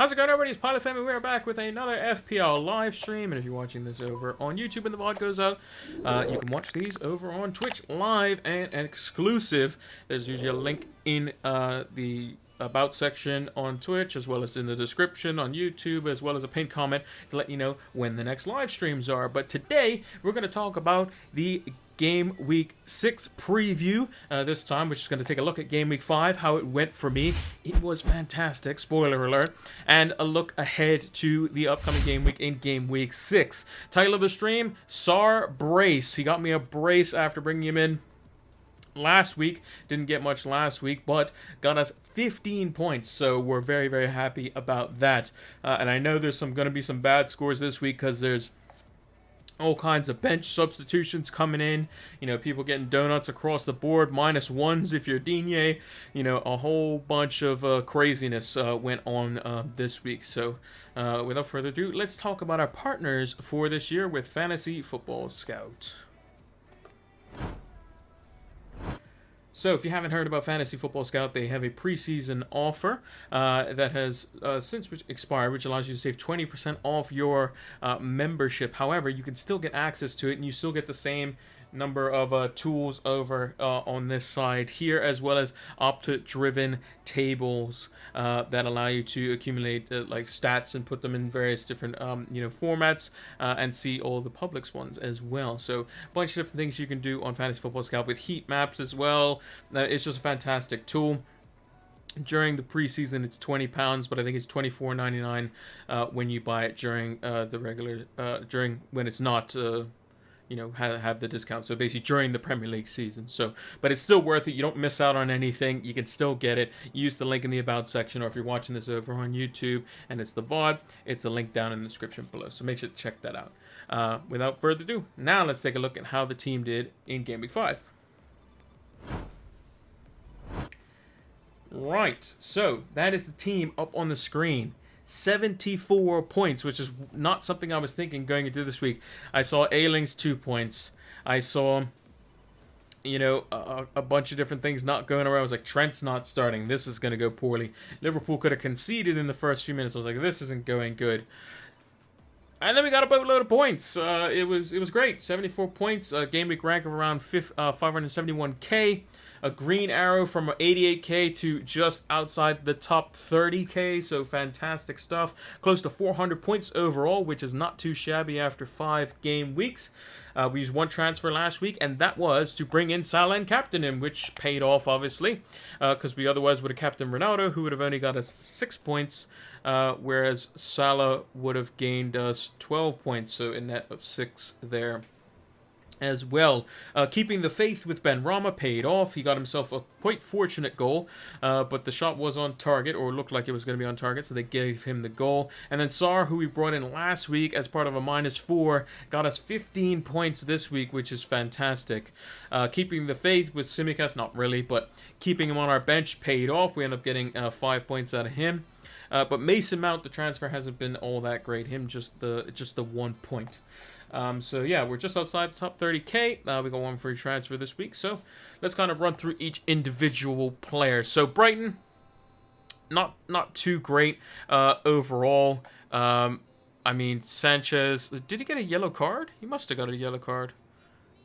How's it going, everybody? It's Pilot Family. We're back with another FPL live stream, and if you're watching this over on YouTube and the VOD goes out, you can watch these over on Twitch live and exclusive. There's usually a link in the About section on Twitch, as well as in the description on YouTube, as well as a pinned comment to let you know when the next live streams are. But today, we're going to talk about the Game Week 6 preview this time, which is going to take a look at Game Week 5, how it went for me. It was fantastic, spoiler alert, and a look ahead to the upcoming Game Week in Game Week 6. Title of the stream, Sarr Brace. He got me a brace after bringing him in last week. Didn't get much last week, but got us 15 points, so we're very, very happy about that. And I know there's going to be some bad scores this week because there's all kinds of bench substitutions coming in. You know, people getting donuts across the board, -1s if you're Digne. You know, a whole bunch of craziness went on this week. So without further ado, let's talk about our partners for this year with Fantasy Football Scout. So, if you haven't heard about Fantasy Football Scout, they have a preseason offer that has since expired, which allows you to save 20% off your membership. However, you can still get access to it, and you still get the same number of tools over on this side here, as well as Opta-driven tables that allow you to accumulate like stats and put them in various different formats and see all the Publix ones as well. So a bunch of different things you can do on Fantasy Football Scout with heat maps as well. It's just a fantastic tool. During the preseason, it's £20, but I think it's $24.99 when you buy it during the regular when it's not have the discount. So basically during the Premier League season. So, but it's still worth it. You don't miss out on anything. You can still get it. Use the link in the About section, or if you're watching this over on YouTube and it's the VOD, it's a link down in the description below. So make sure to check that out. Without further ado, now let's take a look at how the team did in Game Week 5. Right, so that is the team up on the screen. 74 points, which is not something I was thinking going into this week. I saw Ayling's 2 points. I saw, a bunch of different things not going around. I was like, Trent's not starting. This is going to go poorly. Liverpool could have conceded in the first few minutes. I was like, this isn't going good. And then we got a boatload of points. It was great. 74 points. Game week rank of around 571k. A green arrow from 88k to just outside the top 30k. So fantastic stuff. Close to 400 points overall, which is not too shabby after 5 game weeks. We used one transfer last week, and that was to bring in Salah and captain him, which paid off, obviously, because we otherwise would have captained Ronaldo, who would have only got us 6 points, whereas Salah would have gained us 12 points, so a net of 6 there as well. Keeping the faith with Ben Rama paid off. He got himself a quite fortunate goal, but the shot was on target, or looked like it was going to be on target, so they gave him the goal. And then Sarr, who we brought in last week as part of a -4, got us 15 points this week, which is fantastic. Keeping the faith with Tsimikas, not really, but keeping him on our bench paid off. We end up getting 5 points out of him. But Mason Mount, the transfer hasn't been all that great. Him just the 1 point. So yeah, we're just outside the top 30k. We got one free transfer this week. So let's kind of run through each individual player. So Brighton, not too great overall. I mean, Sanchez, did he get a yellow card? He must have got a yellow card.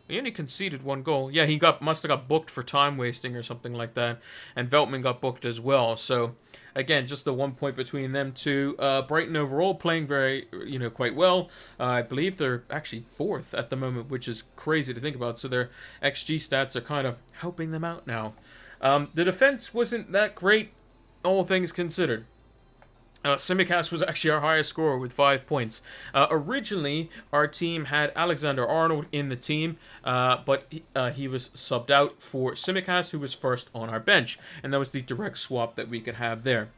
He only conceded 1 goal. Yeah, he must have got booked for time wasting or something like that. And Veltman got booked as well. So, again, just the 1 point between them two. Brighton overall playing very, quite well. I believe they're actually 4th at the moment, which is crazy to think about. So their XG stats are kind of helping them out now. The defense wasn't that great, all things considered. Tsimikas was actually our highest scorer with 5 points. Originally, our team had Alexander-Arnold in the team, but he was subbed out for Tsimikas, who was first on our bench. And that was the direct swap that we could have there.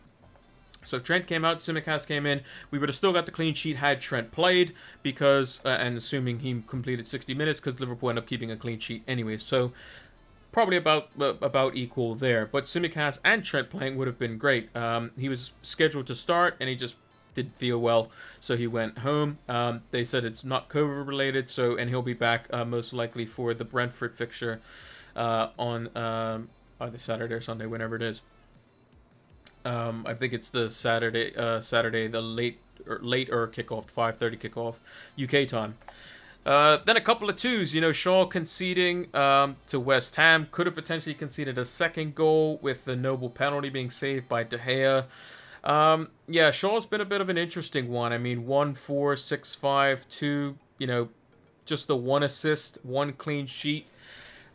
So Trent came out, Tsimikas came in. We would have still got the clean sheet had Trent played, because, and assuming he completed 60 minutes, because Liverpool ended up keeping a clean sheet anyway. So probably about equal there. But Tsimikas and Trent playing would have been great. He was scheduled to start, and he just didn't feel well, so he went home. They said it's not COVID related, and he'll be back most likely for the Brentford fixture on either Saturday or Sunday, whenever it is. I think it's the Saturday, the later kickoff, 5:30 kickoff, UK time. Then a couple of twos. Shaw conceding to West Ham. Could have potentially conceded a second goal with the noble penalty being saved by De Gea. Yeah, Shaw's been a bit of an interesting one. I mean, 1-4, 6-5, 2, just the one assist, one clean sheet.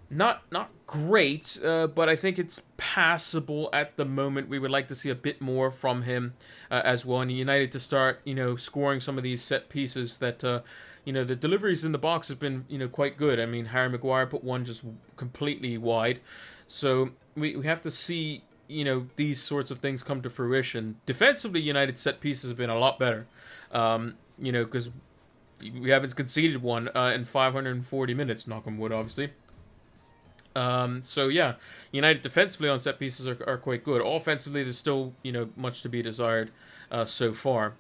Not great, but I think it's passable at the moment. We would like to see a bit more from him as well. And United to start, scoring some of these set pieces that, the deliveries in the box have been, quite good. I mean, Harry Maguire put one just completely wide. So we have to see, these sorts of things come to fruition. Defensively, United set pieces have been a lot better, because we haven't conceded one in 540 minutes, knock on wood, obviously. So yeah, United defensively on set pieces are quite good. Offensively, there's still, much to be desired so far.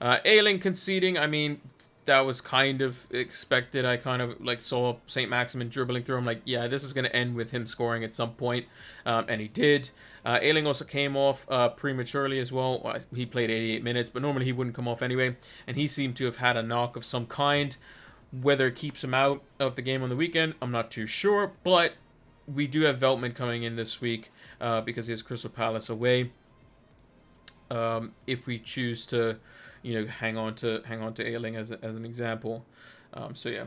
Ayling conceding, I mean, that was kind of expected. I kind of saw St. Maximin dribbling through. I'm like, yeah, this is going to end with him scoring at some point, and he did. Ayling also came off prematurely as well. He played 88 minutes, but normally he wouldn't come off anyway, and he seemed to have had a knock of some kind. Whether it keeps him out of the game on the weekend, I'm not too sure, but we do have Veltman coming in this week because he has Crystal Palace away. If we choose to, hang on to Ayling as an example. So yeah.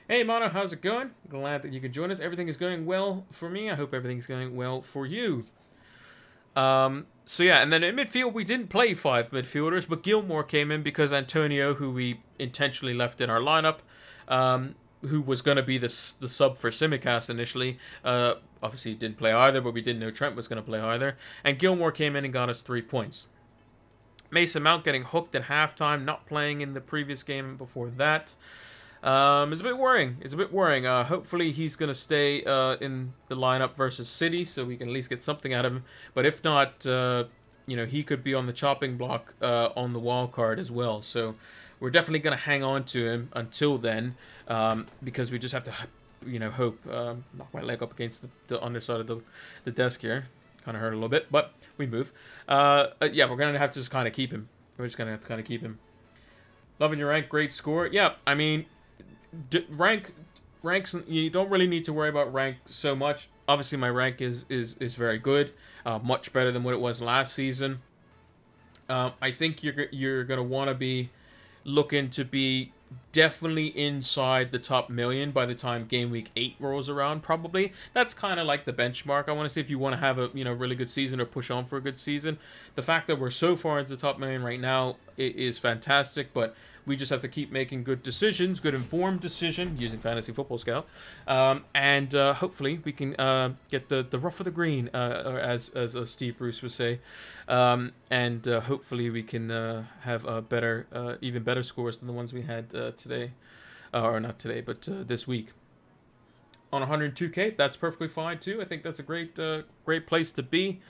Hey Mono, how's it going? Glad that you could join us. Everything is going well for me. I hope everything's going well for you. So yeah, and then in midfield we didn't play 5 midfielders, but Gilmore came in because Antonio, who we intentionally left in our lineup, who was going to be the sub for Simicast initially. Obviously, he didn't play either, but we didn't know Trent was going to play either. And Gilmore came in and got us 3 points. Mason Mount getting hooked at halftime, not playing in the previous game before that. It's a bit worrying. Hopefully, he's going to stay in the lineup versus City, so we can at least get something out of him. But if not, he could be on the chopping block on the wild card as well. So we're definitely going to hang on to him until then, because we just have to, hope. Knock my leg up against the underside of the desk here. Kind of hurt a little bit, but we move. Yeah, we're going to have to just kind of keep him. We're just going to have to kind of keep him. Loving your rank, great score. Yeah, I mean, ranks, you don't really need to worry about rank so much. Obviously, my rank is very good, much better than what it was last season. I think you're going to want to be looking to be definitely inside the top million by the time game week 8 rolls around. Probably that's kind of like the benchmark. I want to say if you want to have a really good season or push on for a good season, the fact that we're so far into the top million right now is fantastic. But we just have to keep making good decisions, good informed decision using Fantasy Football Scout, and hopefully we can get the rough of the green, or as Steve Bruce would say, and hopefully we can have even better scores than the ones we had today, or not today, but this week. On 102k, that's perfectly fine too. I think that's a great place to be.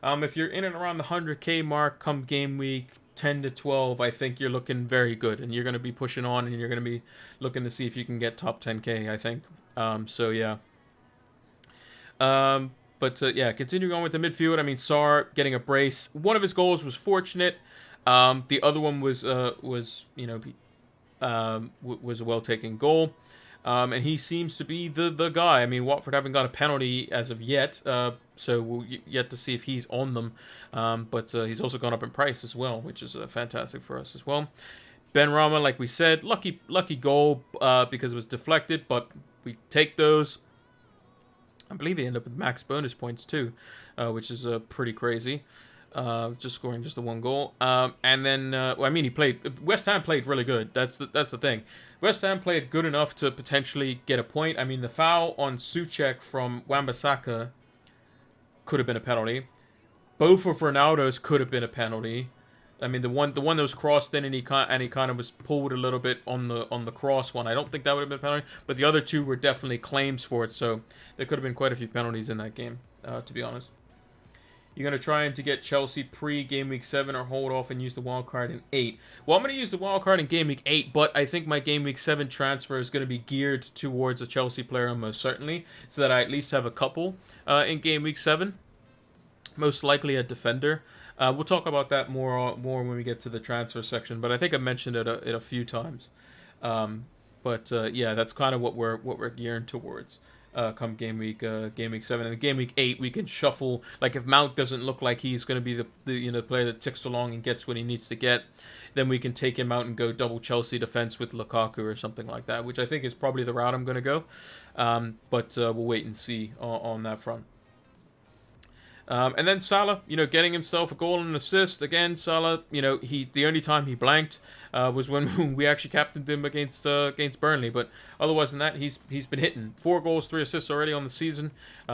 If you're in and around the 100k mark come game week 10 to 12, I think you're looking very good, and you're going to be pushing on, and you're going to be looking to see if you can get top 10k, I think. So yeah. Yeah, continuing on with the midfield, I mean, Sarr getting a brace. One of his goals was fortunate. The other one was a well-taken goal. And he seems to be the guy. I mean, Watford haven't got a penalty as of yet, so we'll yet to see if he's on them. But he's also gone up in price as well, which is fantastic for us as well. Ben Rama, like we said, lucky goal because it was deflected, but we take those. I believe they end up with max bonus points too, which is pretty crazy. Just scoring just the one goal. And then, West Ham played really good. That's the thing. West Ham played good enough to potentially get a point. I mean, the foul on Soucek from Wan-Bissaka could have been a penalty. Both of Ronaldo's could have been a penalty. I mean, the one that was crossed in and he kind of was pulled a little bit on the cross one. I don't think that would have been a penalty, but the other two were definitely claims for it. So there could have been quite a few penalties in that game, to be honest. You're going to try to get Chelsea pre-Game Week 7 or hold off and use the wild card in 8. Well, I'm going to use the wild card in Game Week 8, but I think my Game Week 7 transfer is going to be geared towards a Chelsea player most certainly, so that I at least have a couple in Game Week 7. most likely a defender. We'll talk about that more when we get to the transfer section. But I think I mentioned it a few times. Yeah, that's kind of what we're gearing towards. Come game week 7, and then game week 8 we can shuffle. Like if Mount doesn't look like he's going to be the player that ticks along and gets what he needs to get, then we can take him out and go double Chelsea defense with Lukaku or something like that, which I think is probably the route I'm going to go. But we'll wait and see on that front. And then Salah, getting himself a goal and an assist. Again, Salah, the only time he blanked was when we actually captained him against Burnley. But otherwise than that, he's been hitting 4 goals, 3 assists already on the season,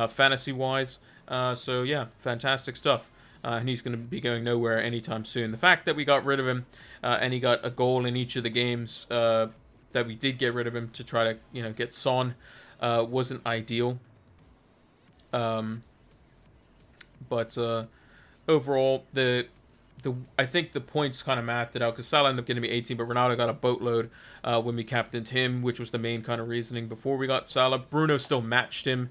fantasy-wise. So yeah, fantastic stuff. And he's going to be going nowhere anytime soon. The fact that we got rid of him and he got a goal in each of the games that we did get rid of him to try to get Son wasn't ideal. But overall, I think the points kind of mathed it out because Salah ended up getting me 18, but Ronaldo got a boatload when we captained him, which was the main kind of reasoning before we got Salah. Bruno still matched him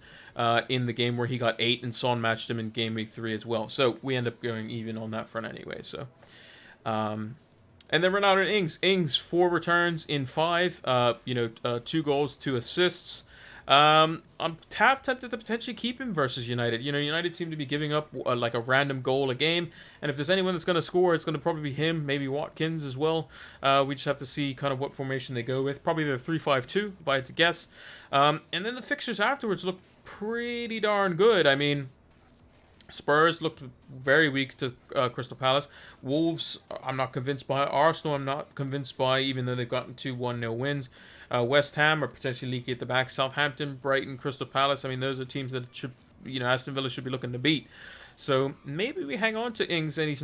in the game where he got 8, and Son matched him in game week 3 as well. So we end up going even on that front anyway. So, and then Ronaldo and Ings 4 returns in 5. 2 goals, 2 assists. I'm half tempted to potentially keep him versus United. United seem to be giving up like a random goal a game, and if there's anyone that's going to score, it's going to probably be him, maybe Watkins as well. We just have to see kind of what formation they go with. Probably the 3-5-2, if I had to guess. And then the fixtures afterwards look pretty darn good. I mean, Spurs looked very weak to Crystal Palace. Wolves, I'm not convinced by. Arsenal, I'm not convinced by, even though they've gotten 2 1-0 wins. West Ham are potentially leaky at the back. Southampton, Brighton, Crystal Palace. I mean, those are teams that should, Aston Villa should be looking to beat. So maybe we hang on to Ings and we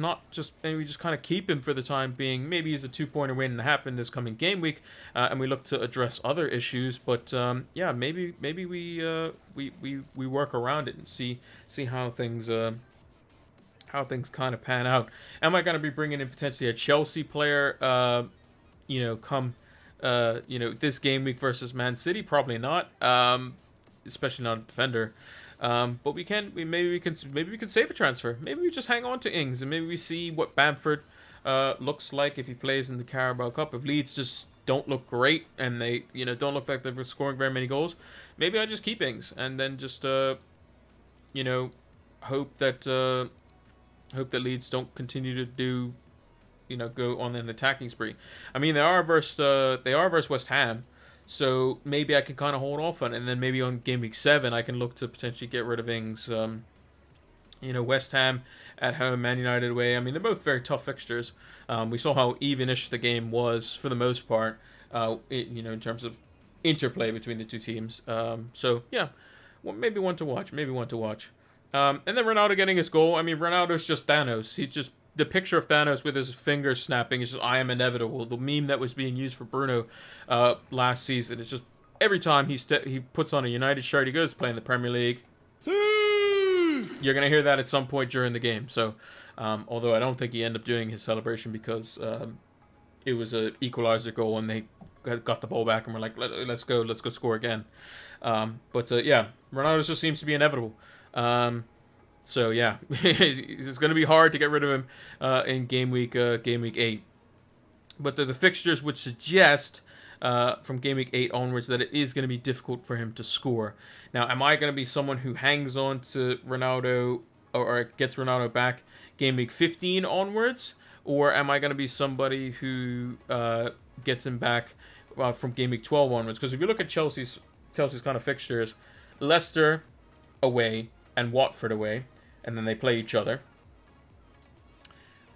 just kind of keep him for the time being. Maybe he's a 2-pointer waiting to happen this coming game week, and we look to address other issues. But yeah, maybe we work around it and see how things kind of pan out. Am I going to be bringing in potentially a Chelsea player? Come. This game week versus Man City, probably not. Especially not a defender. But maybe we can save a transfer. Maybe we just hang on to Ings and maybe we see what Bamford looks like if he plays in the Carabao Cup. If Leeds just don't look great and they don't look like they're scoring very many goals, maybe I just keep Ings and then just hope that Leeds don't continue to do. Go on an attacking spree. I mean, they are versus West Ham, so maybe I can kind of hold off on it, and then maybe on game week 7 I can look to potentially get rid of Ings. West Ham at home, Man United away. I mean, they're both very tough fixtures. We saw how even-ish the game was for the most part. In terms of interplay between the two teams. So yeah, maybe one to watch. And then Ronaldo getting his goal. I mean, Ronaldo's just Thanos. He's just the picture of Thanos with his fingers snapping is just "I am inevitable." The meme that was being used for Bruno last season. It's just every time he puts on a United shirt, he goes to play in the Premier League. You're gonna hear that at some point during the game. So, although I don't think he ended up doing his celebration because it was an equalizer goal and they got the ball back and were like, let's go score again. Yeah, Ronaldo just seems to be inevitable. So yeah, it's going to be hard to get rid of him in game week 8. But the fixtures would suggest from game week 8 onwards that it is going to be difficult for him to score. Now, am I going to be someone who hangs on to Ronaldo or gets Ronaldo back game week 15 onwards, or am I going to be somebody who gets him back from game week 12 onwards? Because if you look at Chelsea's kind of fixtures, Leicester away and Watford away, and then they play each other.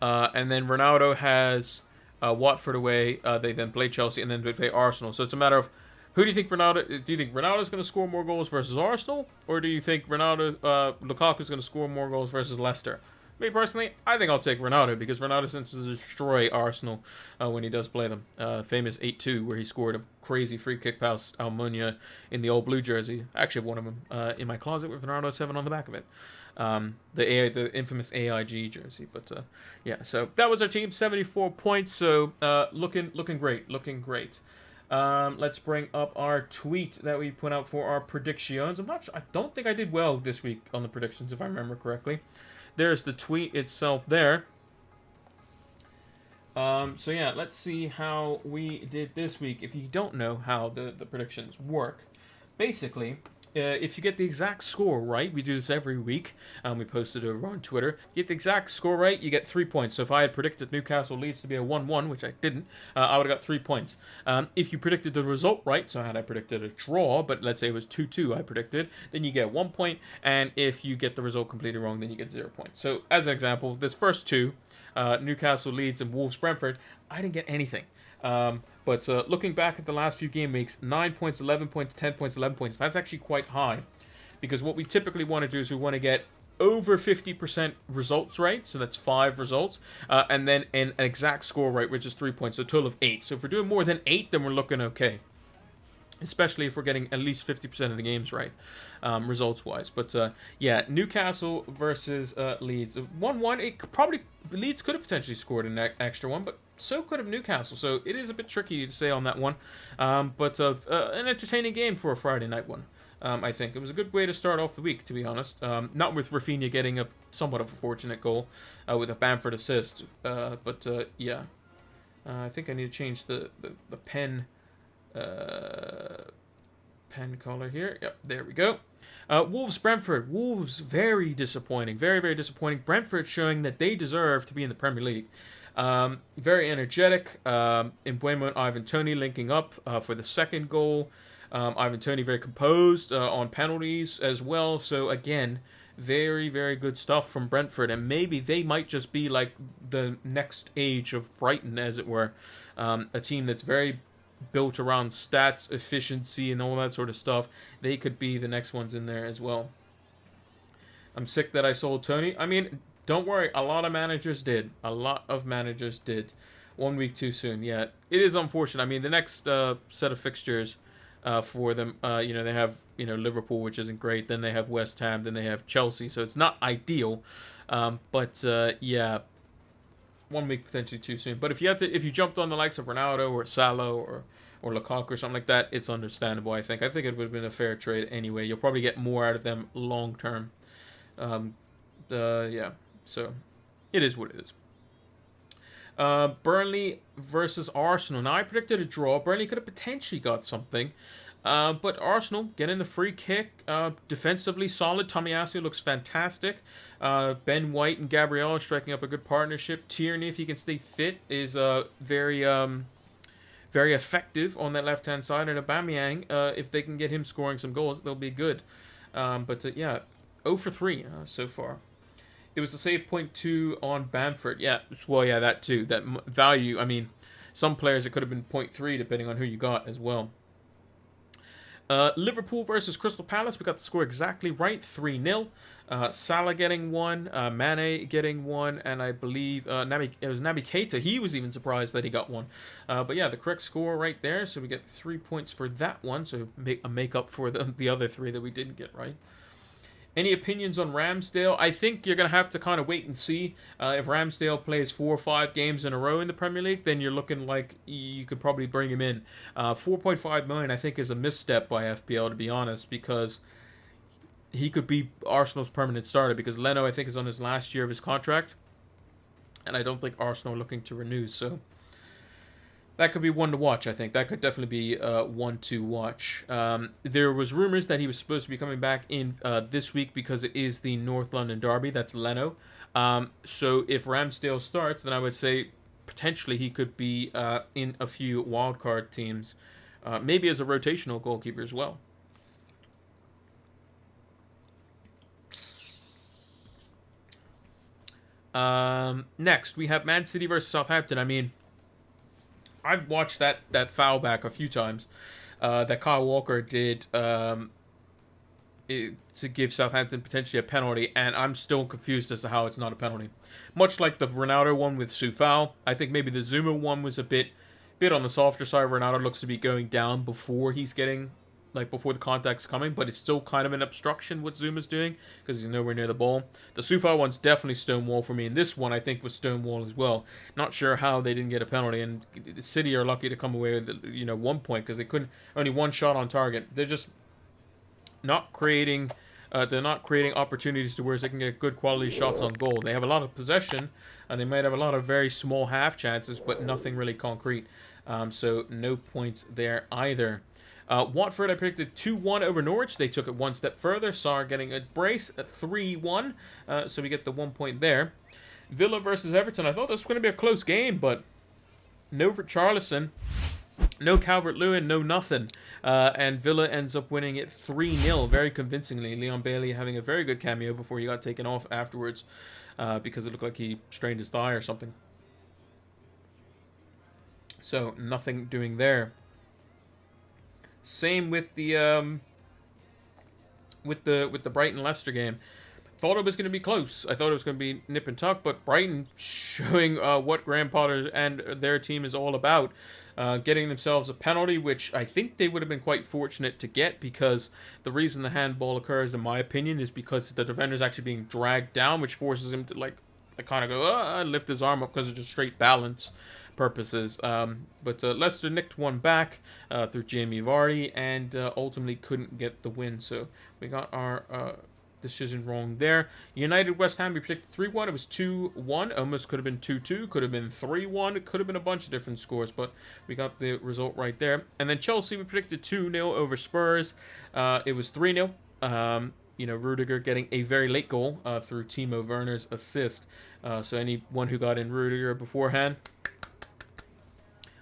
And then Ronaldo has Watford away. They then play Chelsea, and then they play Arsenal. So it's a matter of who do you think Ronaldo? Do you think Ronaldo's going to score more goals versus Arsenal, or do you think Lukaku's going to score more goals versus Leicester? Me personally, I think I'll take Ronaldo because Ronaldo tends to destroy Arsenal when he does play them. Famous 8-2 where he scored a crazy free kick past Almunia in the old blue jersey. I actually have one of them in my closet with Ronaldo 7 on the back of it. The infamous AIG jersey. But yeah, so that was our team, 74 points. So looking great. Let's bring up our tweet that we put out for our predictions. I don't think I did well this week on the predictions, if I remember correctly. there's the tweet itself there. So yeah, let's see how we did this week. If you don't know how the predictions work, basically, if you get the exact score right, we do this every week. We posted it over on Twitter. You get the exact score right, you get 3 points. So if I had predicted Newcastle Leeds to be a 1-1, which I didn't, I would have got 3 points. If you predicted the result right, so had I predicted a draw, but let's say it was 2-2 I predicted, then you get 1 point. And if you get the result completely wrong, then you get 0 points. So as an example, this first two, Newcastle Leeds and Wolves Brentford, I didn't get anything. But looking back at the last few game weeks, 9 points, 11 points, 10 points, 11 points, that's actually quite high. Because what we typically want to do is we want to get over 50% results right, so that's 5 results, and then an exact score right, which is 3 points, so a total of 8. So if we're doing more than 8, then we're looking okay. Especially if we're getting at least 50% of the games right, results-wise. But yeah, Newcastle versus Leeds. 1-1, Leeds could have potentially scored an extra one, but so could have Newcastle. So it is a bit tricky to say on that one. But an entertaining game for a Friday night one. I think it was a good way to start off the week, to be honest. Not with Rafinha getting a somewhat of a fortunate goal with a Bamford assist. But yeah, I think I need to change the pen color here. Yep, there we go. Wolves Brentford. Wolves very disappointing. Very, very disappointing. Brentford showing that they deserve to be in the Premier League. Very energetic. Mbeumo and Ivan Toney linking up for the second goal. Ivan Toney very composed on penalties as well. So again, very, very good stuff from Brentford. And maybe they might just be like the next age of Brighton, as it were. A team that's very built around stats, efficiency, and all that sort of stuff. They could be the next ones in there as well. I'm sick that I sold Toney. I mean, don't worry. A lot of managers did. 1 week too soon. Yeah, it is unfortunate. I mean, the next set of fixtures for them, they have, Liverpool, which isn't great. Then they have West Ham. Then they have Chelsea. So it's not ideal. But yeah, 1 week potentially too soon. But if you jumped on the likes of Ronaldo or Salah or Lukaku or something like that, it's understandable. I think it would have been a fair trade anyway. You'll probably get more out of them long term. Yeah. So it is what it is. Burnley versus Arsenal. Now I predicted a draw. Burnley could have potentially got something. But Arsenal getting the free kick, defensively solid. Tomiyasu looks fantastic. Ben White and Gabriel striking up a good partnership. Tierney, if he can stay fit, is very effective on that left-hand side. And Aubameyang, if they can get him scoring some goals, they'll be good. But yeah, 0 for 3 so far. It was the save point 2 on Bamford. Yeah, well, yeah, that too. That value, I mean, some players it could have been 0.3 depending on who you got as well. Liverpool versus Crystal Palace. We got the score exactly right, 3-0. Salah getting 1, Mane getting 1, and I believe it was Naby Keita. He was even surprised that he got 1. But yeah, the correct score right there. So we get 3 points for that one. So make up for the other 3 that we didn't get right. Any opinions on Ramsdale? I think you're going to have to kind of wait and see. If Ramsdale plays 4 or 5 games in a row in the Premier League, then you're looking like you could probably bring him in. 4.5 million, I think, is a misstep by FPL, to be honest, because he could be Arsenal's permanent starter, because Leno, I think, is on his last year of his contract, and I don't think Arsenal are looking to renew, so that could be one to watch, I think. That could definitely be one to watch. There was rumors that he was supposed to be coming back in this week because it is the North London derby. That's Leno. So if Ramsdale starts, then I would say potentially he could be in a few wildcard teams. Maybe as a rotational goalkeeper as well. Next, we have Man City versus Southampton. I mean, I've watched that foul back a few times that Kyle Walker did to give Southampton potentially a penalty, and I'm still confused as to how it's not a penalty. Much like the Ronaldo one with Soufal, I think maybe the Zuma one was a bit on the softer side. Ronaldo looks to be going down before he's getting, before the contact's coming, but it's still kind of an obstruction what Zuma's doing because he's nowhere near the ball. The Soufal one's definitely stonewall for me, and this one I think was stonewall as well. Not sure how they didn't get a penalty, and City are lucky to come away with 1 point because they couldn't, only 1 shot on target. They're just not creating They're not creating opportunities to where they can get good quality shots on goal. They have a lot of possession, and they might have a lot of very small half chances, but nothing really concrete. So no points there either. Watford, I predicted 2-1 over Norwich. They took it one step further. Sarr getting a brace at 3-1. So we get the 1 point there. Villa versus Everton. I thought this was going to be a close game, but no Richarlison, no Calvert-Lewin, no nothing. And Villa ends up winning it 3-0 very convincingly. Leon Bailey having a very good cameo before he got taken off afterwards because it looked like he strained his thigh or something. So nothing doing there. Same with the Brighton Leicester game. Thought it was going to be close. I thought it was going to be nip and tuck, but Brighton showing what Graham Potter and their team is all about, getting themselves a penalty, which I think they would have been quite fortunate to get, because the reason the handball occurs, in my opinion, is because the defender is actually being dragged down, which forces him to kind of go lift his arm up because of just straight balance purposes. But Leicester nicked one back through Jamie Vardy and ultimately couldn't get the win. So we got our decision wrong there. United West Ham, we predicted 3-1. It was 2-1. Almost could have been 2-2. Could have been 3-1. It could have been a bunch of different scores, but we got the result right there. And then Chelsea, we predicted 2-0 over Spurs. It was 3-0. Rudiger getting a very late goal through Timo Werner's assist. So anyone who got in Rudiger beforehand,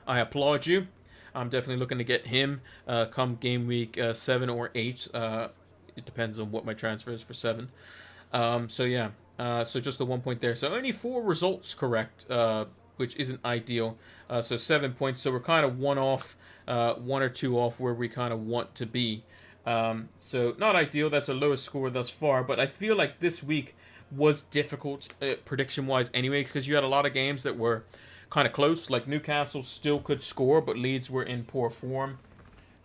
I applaud you. I'm definitely looking to get him come game week 7 or 8. It depends on what my transfer is for 7. So just the 1 point there. So only 4 results correct, which isn't ideal. So 7 points. So we're kind of one or two off where we kind of want to be. So not ideal. That's a lowest score thus far. But I feel like this week was difficult prediction-wise anyway, because you had a lot of games that were kind of close. Like Newcastle still could score, but Leeds were in poor form.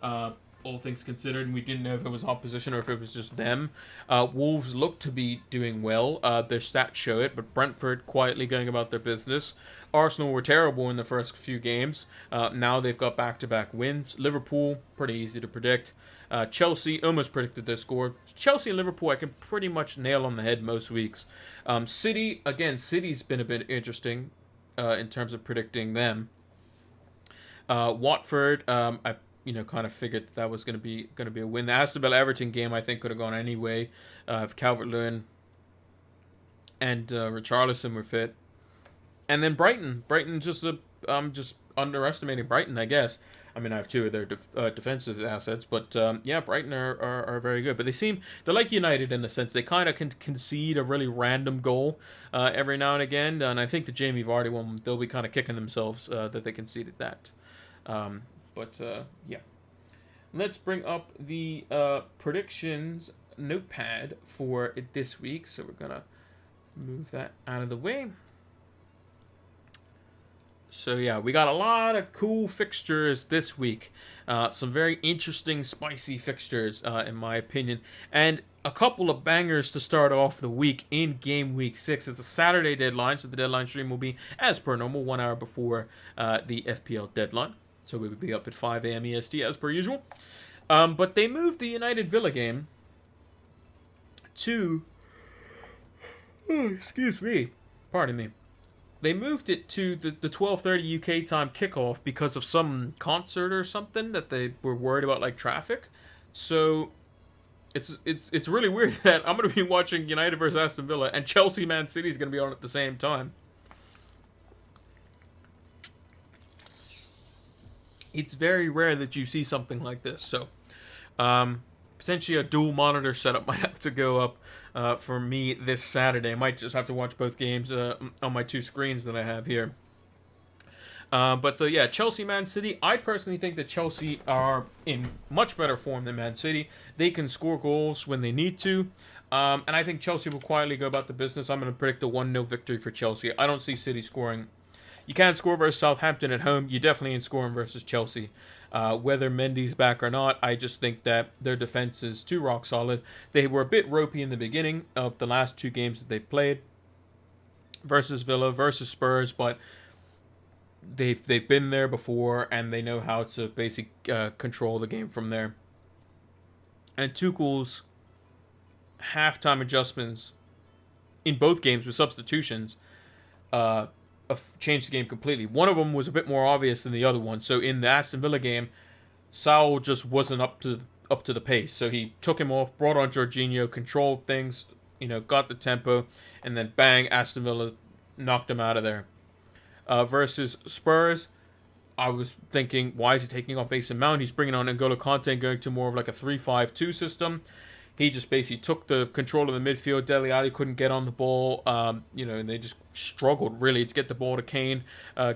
All things considered, and we didn't know if it was opposition or if it was just them. Wolves looked to be doing well. Their stats show it, but Brentford quietly going about their business. Arsenal were terrible in the first few games. Now they've got back-to-back wins. Liverpool, pretty easy to predict. Chelsea, almost predicted their score. Chelsea and Liverpool, I can pretty much nail on the head most weeks. City, again, City's been a bit interesting in terms of predicting them. Watford, I kind of figured that was going to be a win. The Aston Villa Everton game, I think, could have gone anyway if Calvert-Lewin and Richarlison were fit. And then Brighton, just underestimating Brighton, I guess. I mean, I have 2 of their defensive assets, but Brighton are very good. But they're like United in the sense they kind of can concede a really random goal every now and again. And I think the Jamie Vardy one, they'll be kind of kicking themselves that they conceded that. Let's bring up the predictions notepad for this week. So we're going to move that out of the way. So we got a lot of cool fixtures this week. Some very interesting, spicy fixtures, in my opinion. And a couple of bangers to start off the week in game week 6. It's a Saturday deadline, so the deadline stream will be, as per normal, 1 hour before the FPL deadline. So we would be up at 5 a.m. EST as per usual. But they moved the United Villa game to... excuse me. Pardon me. They moved it to the 12:30 UK time kickoff because of some concert or something that they were worried about, like traffic. So it's really weird that I'm going to be watching United versus Aston Villa and Chelsea Man City is going to be on at the same time. It's very rare that you see something like this. So potentially a dual monitor setup might have to go up for me this Saturday. I might just have to watch both games on my 2 screens that I have here. Chelsea Man City. I personally think that Chelsea are in much better form than Man City. They can score goals when they need to. And I think Chelsea will quietly go about the business. I'm going to predict a 1-0 victory for Chelsea. I don't see City scoring. You can't score versus Southampton at home. You definitely ain't scoring versus Chelsea. Whether Mendy's back or not, I just think that their defense is too rock solid. They were a bit ropey in the beginning of the last 2 games that they've played. Versus Villa, versus Spurs, but they've been there before and they know how to basically control the game from there. And Tuchel's halftime adjustments in both games with substitutions uh, changed the game completely. One of them was a bit more obvious than the other one. So in the Aston Villa game, Saul just wasn't up to the pace. So he took him off, brought on Jorginho, controlled things, got the tempo, and then bang, Aston Villa knocked him out of there. Versus Spurs, I was thinking, why is he taking off Mason Mount? He's bringing on N'Golo Kante and going to more of like a 3-5-2 system. He just basically took the control of the midfield. Dele Alli couldn't get on the ball, and they just struggled really to get the ball to Kane,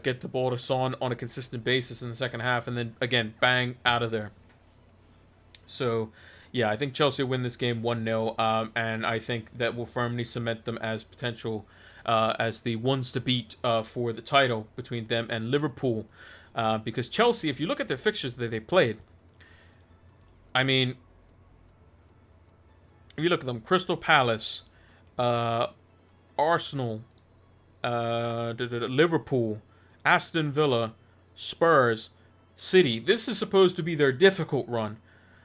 get the ball to Son on a consistent basis in the second half, and then again, bang, out of there. So, yeah, I think Chelsea will win this game 1-0, and I think that will firmly cement them as potential as the ones to beat for the title between them and Liverpool. Because Chelsea, if you look at their fixtures that they played, I mean, if you look at them, Crystal Palace, Arsenal, Liverpool, Aston Villa, Spurs, City. This is supposed to be their difficult run.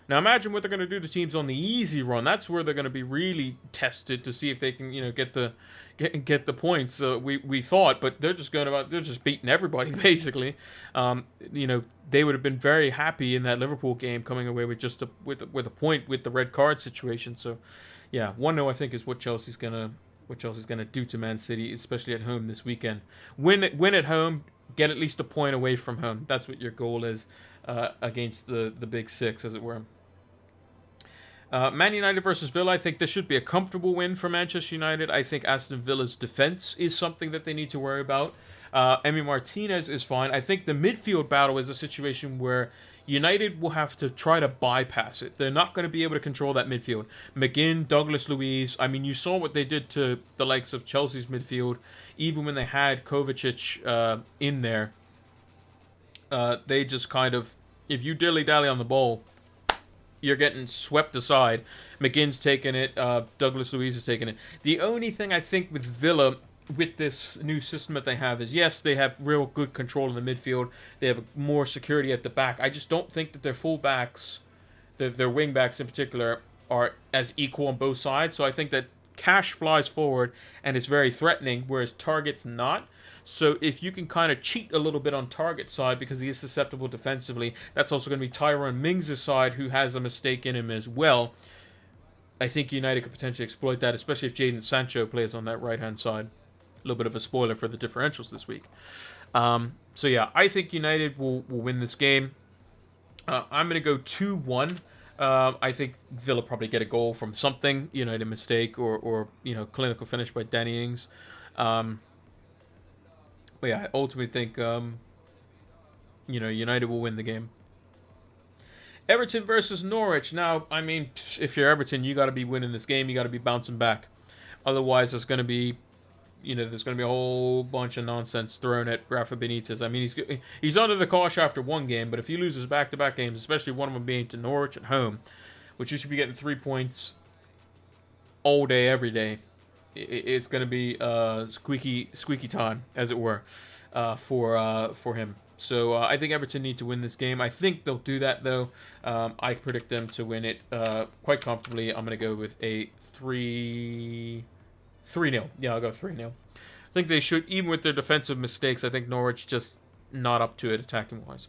Now imagine what they're going to do to teams on the easy run. That's where they're going to be really tested to see if they can, get the points. We thought, but they're just beating everybody basically. They would have been very happy in that Liverpool game coming away with just with a point with the red card situation. So, yeah, 1-0 I think is what Chelsea's gonna do to Man City, especially at home this weekend. Win at home. Get at least a point away from home. That's what your goal is against the Big Six, as it were. Man United versus Villa, I think this should be a comfortable win for Manchester United. I think Aston Villa's defense is something that they need to worry about. Emi Martinez is fine. I think the midfield battle is a situation where United will have to try to bypass it. They're not going to be able to control that midfield. McGinn, Douglas Luiz, I mean, you saw what they did to the likes of Chelsea's midfield, even when they had Kovacic in there. They just kind of, if you dilly-dally on the ball, you're getting swept aside. McGinn's taking it. Douglas Luiz is taking it. The only thing I think with Villa, with this new system that they have, is yes, they have real good control in the midfield. They have more security at the back. I just don't think that their fullbacks, their wingbacks in particular, are as equal on both sides. So I think that Cash flies forward and is very threatening, whereas Target's not. So if you can kind of cheat a little bit on Target's side because he is susceptible defensively, that's also going to be Tyrone Mings' side, who has a mistake in him as well. I think United could potentially exploit that, especially if Jaden Sancho plays on that right-hand side. A little bit of a spoiler for the differentials this week. So yeah, I think United will win this game. I'm going to go 2-1. I think Villa probably get a goal from something, a mistake or clinical finish by Danny Ings. But yeah, I ultimately think, United will win the game. Everton versus Norwich. Now, I mean, if you're Everton, you got to be winning this game. You got to be bouncing back. Otherwise, there's going to be a whole bunch of nonsense thrown at Rafa Benitez. I mean, he's under the cosh after one game, but if he loses back-to-back games, especially one of them being to Norwich at home, which you should be getting 3 points all day, every day, it's going to be squeaky time, as it were, for him. So I think Everton need to win this game. I think they'll do that, though. I predict them to win it quite comfortably. I'm going to go with a 3-0. Yeah, I'll go 3-0. I think they should, even with their defensive mistakes, I think Norwich just not up to it attacking-wise.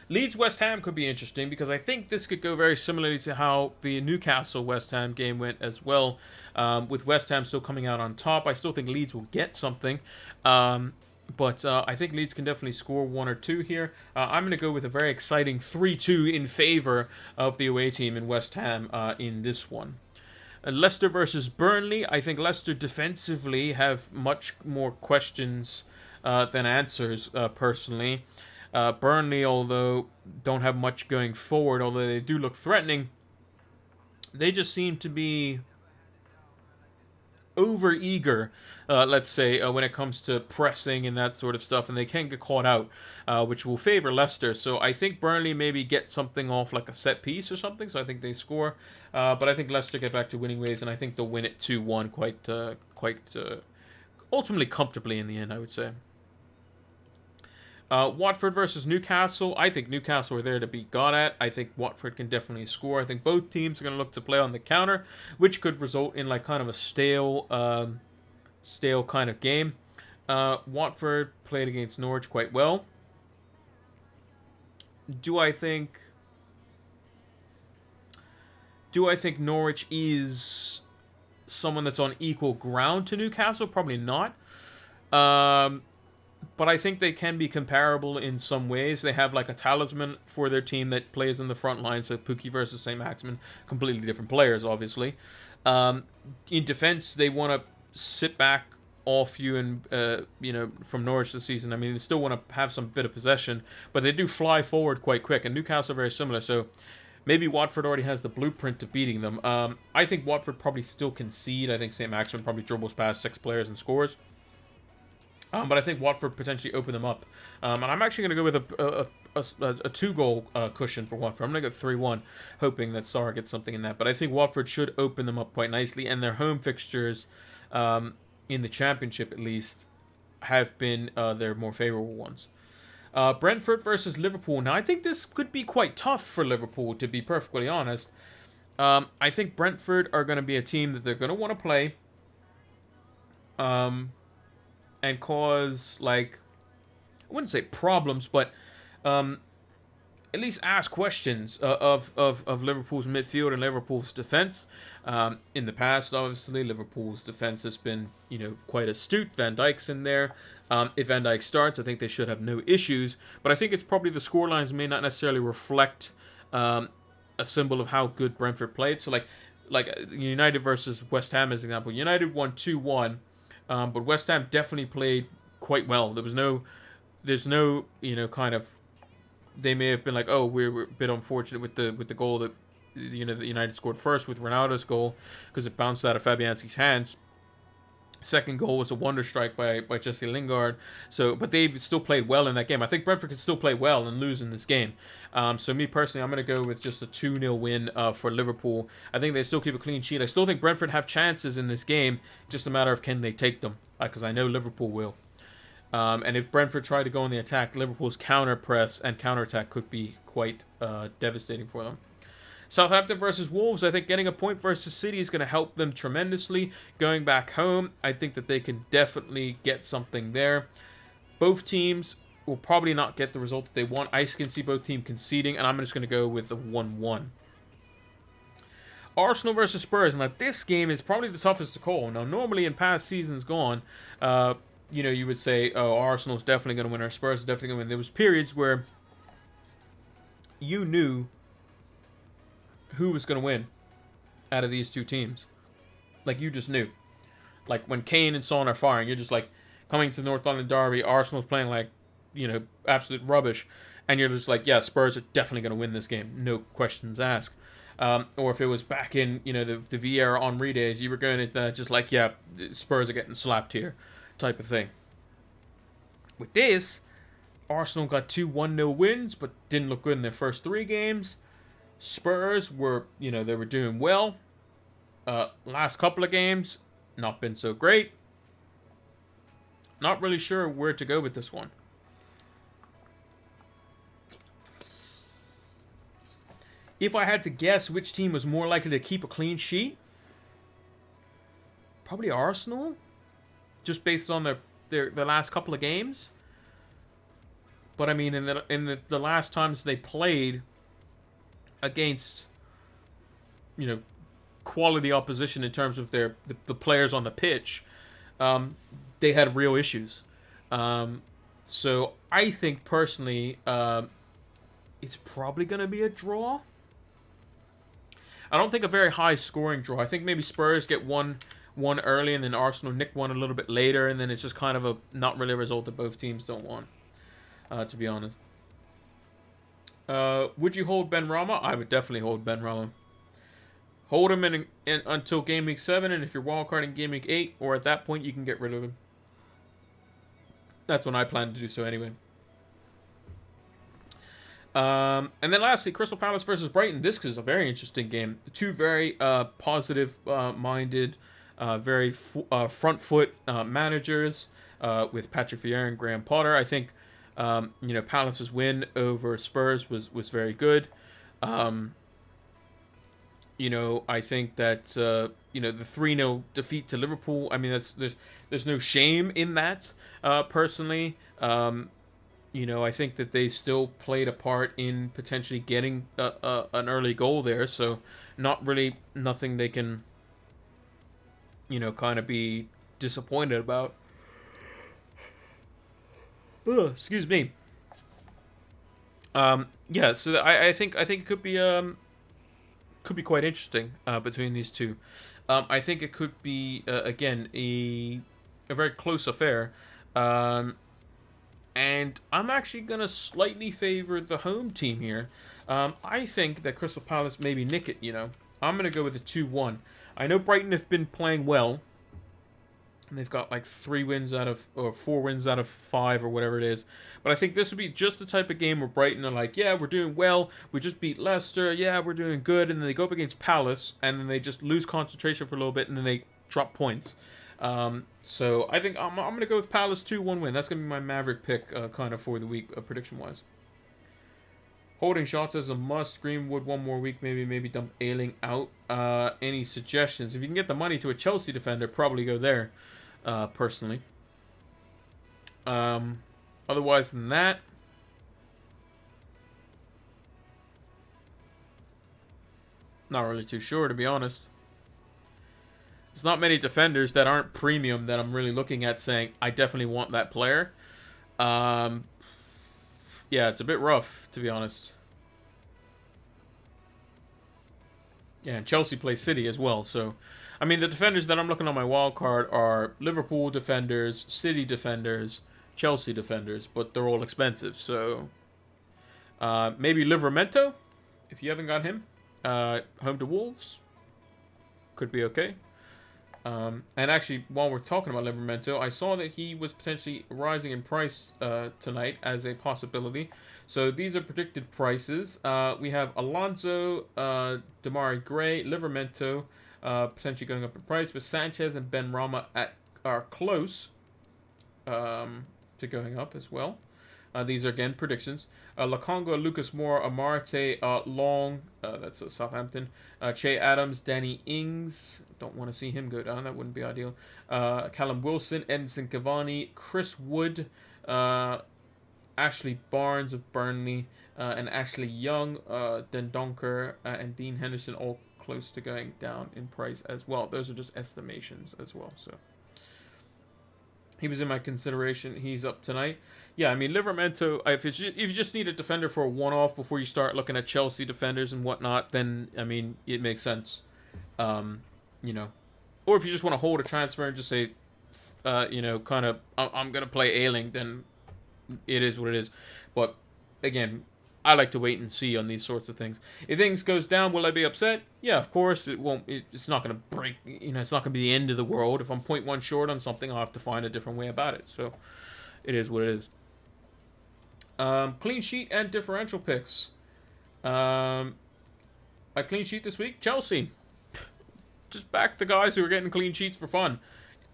Leeds-West Ham could be interesting because I think this could go very similarly to how the Newcastle-West Ham game went as well. With West Ham still coming out on top, I still think Leeds will get something. But I think Leeds can definitely score 1 or 2 here. I'm going to go with a very exciting 3-2 in favor of the away team in West Ham in this one. Leicester versus Burnley. I think Leicester defensively have much more questions than answers, personally. Burnley, although don't have much going forward, although they do look threatening, they just seem to be over-eager, let's say, when it comes to pressing and that sort of stuff, and they can get caught out, which will favor Leicester. So I think Burnley maybe get something off like a set piece or something, so I think they score. But I think Leicester get back to winning ways, and I think they'll win it 2-1 quite ultimately comfortably in the end, I would say. Watford versus Newcastle. I think Newcastle are there to be got at. I think Watford can definitely score. I think both teams are going to look to play on the counter, which could result in like kind of a stale kind of game. Watford played against Norwich quite well. Do I think Norwich is someone that's on equal ground to Newcastle? Probably not. But I think they can be comparable in some ways. They have like a talisman for their team that plays in the front line. So Pukki versus St. Maximin, completely different players, obviously. In defense, they want to sit back off you and from Norwich this season. I mean, they still want to have some bit of possession, but they do fly forward quite quick. And Newcastle are very similar. So maybe Watford already has the blueprint to beating them. I think Watford probably still concede. I think St. Maximin probably dribbles past 6 players and scores. But I think Watford potentially open them up. And I'm actually going to go with a 2-goal cushion for Watford. I'm going to go 3-1, hoping that Sarr gets something in that. But I think Watford should open them up quite nicely. And their home fixtures, in the Championship at least, have been their more favourable ones. Brentford versus Liverpool. Now, I think this could be quite tough for Liverpool, to be perfectly honest. I think Brentford are going to be a team that they're going to want to play. And cause, like, I wouldn't say problems, but at least ask questions of Liverpool's midfield and Liverpool's defense. In the past, obviously, Liverpool's defense has been, quite astute. Van Dijk's in there. If Van Dijk starts, I think they should have no issues. But I think it's probably the scorelines may not necessarily reflect a symbol of how good Brentford played. So, like United versus West Ham, as an example. United won 2-1. But West Ham definitely played quite well. There's no, kind of, they may have been like, oh, we're a bit unfortunate with the goal that, that United scored first with Ronaldo's goal because it bounced out of Fabianski's hands. Second goal was a wonder strike by Jesse Lingard. But they've still played well in that game. I think Brentford can still play well and lose in this game. So me personally, I'm going to go with just a 2-0 win for Liverpool. I think they still keep a clean sheet. I still think Brentford have chances in this game. Just a matter of can they take them. Because I know Liverpool will. And if Brentford try to go on the attack, Liverpool's counter press and counter attack could be quite devastating for them. Southampton versus Wolves, I think getting a point versus City is going to help them tremendously. Going back home, I think that they can definitely get something there. Both teams will probably not get the result that they want. I can see both teams conceding, and I'm just going to go with a 1-1. Arsenal versus Spurs. Now, this game is probably the toughest to call. Now, normally in past seasons gone, you would say, oh, Arsenal's definitely going to win, or Spurs is definitely going to win. There was periods where you knew who was going to win out of these two teams. Like, you just knew. Like, when Kane and Son are firing, you're just like, coming to North London Derby, Arsenal's playing like, absolute rubbish. And you're just like, yeah, Spurs are definitely going to win this game. No questions asked. Or if it was back in, the Vieira Henry days, you were going into just like, yeah, Spurs are getting slapped here type of thing. With this, Arsenal got 2 1-0 wins, but didn't look good in their first 3 games. Spurs were, they were doing well. Last couple of games, not been so great. Not really sure where to go with this one. If I had to guess which team was more likely to keep a clean sheet, probably Arsenal, just based on their last couple of games. But I mean, in the last times they played against, quality opposition in terms of the players on the pitch, they had real issues. So I think personally, it's probably going to be a draw. I don't think a very high scoring draw. I think maybe Spurs get one early and then Arsenal nick one a little bit later, and then it's just kind of a not really a result that both teams don't want, to be honest. Would you hold Benrahma? I would definitely hold Benrahma. Hold him in until Game Week 7, and if you're wildcarding Game Week 8, or at that point, you can get rid of him. That's when I plan to do so anyway. And then lastly, Crystal Palace versus Brighton. This is a very interesting game. Two very positive-minded, very front-foot managers with Patrick Vieira and Graham Potter. I think Palace's win over Spurs was very good. I think that the 3-0 defeat to Liverpool. I mean, there's no shame in that. Personally, I think that they still played a part in potentially getting an early goal there. So, not really nothing they can, kind of be disappointed about. Ugh, excuse me. Yeah. So I think it could be quite interesting between these two. I think it could be again a very close affair. And I'm actually gonna slightly favor the home team here. I think that Crystal Palace maybe nick it. I'm gonna go with a 2-1. I know Brighton have been playing well. And they've got like 4 wins out of 5 or whatever it is. But I think this would be just the type of game where Brighton are like, yeah, we're doing well. We just beat Leicester. Yeah, we're doing good. And then they go up against Palace, and then they just lose concentration for a little bit, and then they drop points. So I think I'm going to go with Palace 2-1 win. That's going to be my Maverick pick kind of for the week prediction-wise. Holding shots as a must. Greenwood 1 more week. Maybe dump Ayling out. Any suggestions? If you can get the money to a Chelsea defender, probably go there. Personally. Otherwise than that, not really too sure, to be honest. There's not many defenders that aren't premium that I'm really looking at saying, I definitely want that player. Yeah, it's a bit rough, to be honest. Yeah, and Chelsea plays City as well, so... I mean, the defenders that I'm looking on my wild card are Liverpool defenders, City defenders, Chelsea defenders, but they're all expensive. So maybe Livramento, if you haven't got him. Home to Wolves could be okay. And actually, while we're talking about Livramento, I saw that he was potentially rising in price tonight as a possibility. So these are predicted prices. We have Alonso, Damari Gray, Livramento, potentially going up in price, but Sanchez and Ben Rama are close to going up as well. These are, again, predictions. Lakonga, Lucas Moore, Amarte, Long, that's Southampton, Che Adams, Danny Ings, don't want to see him go down, that wouldn't be ideal. Callum Wilson, Edinson Cavani, Chris Wood, Ashley Barnes of Burnley, and Ashley Young, Dendonker, and Dean Henderson, all close to going down in price as well. Those are just estimations as well. So he was in my consideration. He's up tonight. Yeah, I mean, Livramento, if you just need a defender for a one-off before you start looking at Chelsea defenders and whatnot, then, I mean, it makes sense. Or if you just want to hold a transfer and just say, kind of, I'm going to play Ayling, then it is what it is. But, again, I like to wait and see on these sorts of things. If things goes down, will I be upset? Yeah, of course. It won't. It's not going to break. It's not going to be the end of the world. If I'm 0.1 short on something, I'll have to find a different way about it. So, it is what it is. Clean sheet and differential picks. A clean sheet this week. Chelsea. Just back the guys who are getting clean sheets for fun.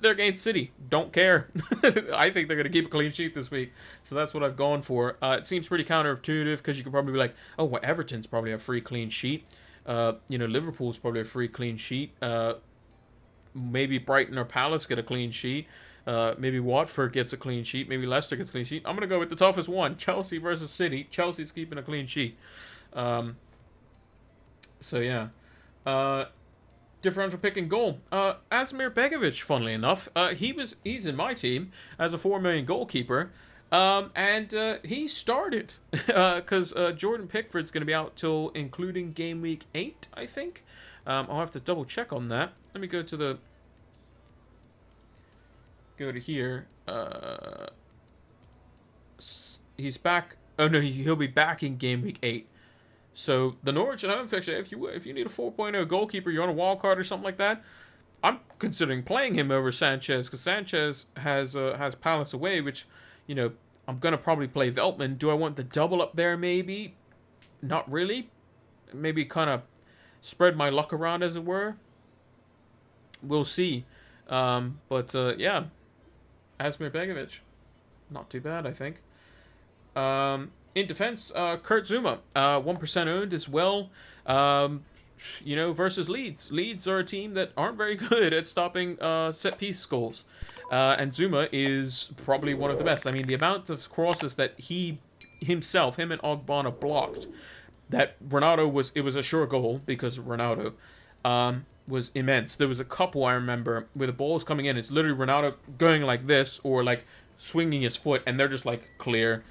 They're against City. Don't care. I think they're going to keep a clean sheet this week. So that's what I've gone for. It seems pretty counterintuitive because you could probably be like, oh, well, Everton's probably a free clean sheet. Liverpool's probably a free clean sheet. Maybe Brighton or Palace get a clean sheet. Maybe Watford gets a clean sheet. Maybe Leicester gets a clean sheet. I'm going to go with the toughest one. Chelsea versus City. Chelsea's keeping a clean sheet. Yeah. Differential pick and goal. Asmir Begovic, funnily enough, he's in my team as a 4 million goalkeeper, and he started because Jordan Pickford's going to be out till including game week 8, I think. I'll have to double check on that. Let me go to here. He's back. Oh no, he'll be back in game week 8. So the Norwich at home fixture, if you need a 4.0 goalkeeper, you're on a wild card or something like that, I'm considering playing him over Sanchez because Sanchez has Palace away, which, I'm gonna probably play Veltman. Do I want the double up there? Maybe, not really. Maybe kind of spread my luck around, as it were. We'll see. Yeah, Asmir Begovic, not too bad, I think. In defense, Kurt Zuma, 1% owned as well. Versus Leeds. Leeds are a team that aren't very good at stopping set-piece goals. And Zuma is probably one of the best. I mean, the amount of crosses that him and Ogbonna blocked, that it was a sure goal because Ronaldo, was immense. There was a couple I remember where the ball is coming in. It's literally Ronaldo going like this or like swinging his foot, and they're just like clear,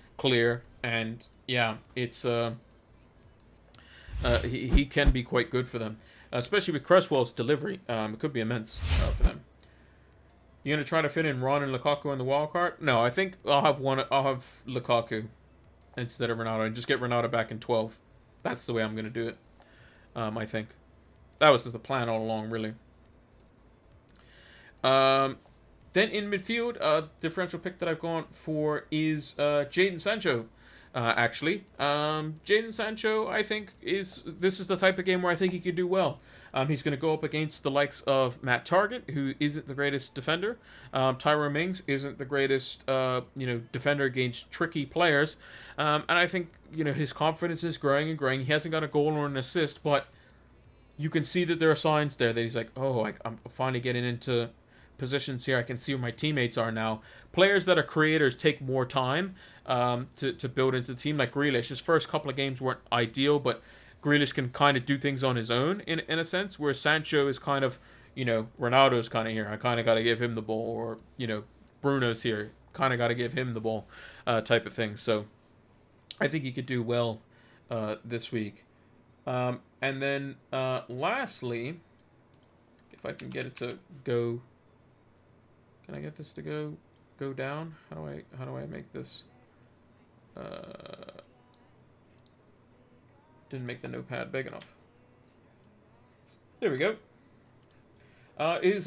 and yeah, it's he can be quite good for them, especially with Cresswell's delivery. It could be immense for them. You gonna try to fit in Ron and Lukaku in the wild card? No, I think I'll have Lukaku instead of Ronaldo and just get Ronaldo back in 12. That's the way I'm gonna do it. I think that was the plan all along, really. Then in midfield, differential pick that I've gone for is Jaden Sancho. Actually, Jaden Sancho, I think this is the type of game where I think he could do well. He's going to go up against the likes of Matt Targett, who isn't the greatest defender. Tyrone Mings isn't the greatest, defender against tricky players. And I think his confidence is growing and growing. He hasn't got a goal or an assist, but you can see that there are signs there that he's like, I'm finally getting into positions here. I can see where my teammates are now. Players that are creators take more time to build into the team, like Grealish. His first couple of games weren't ideal, but Grealish can kind of do things on his own in a sense, where Sancho is kind of, Ronaldo's kind of here. I kind of got to give him the ball, or, Bruno's here. Kind of got to give him the ball type of thing. So I think he could do well this week. And then lastly, if I can get it to go... Can I get this to go down? How do I make this? Didn't make the notepad big enough. There we go. Is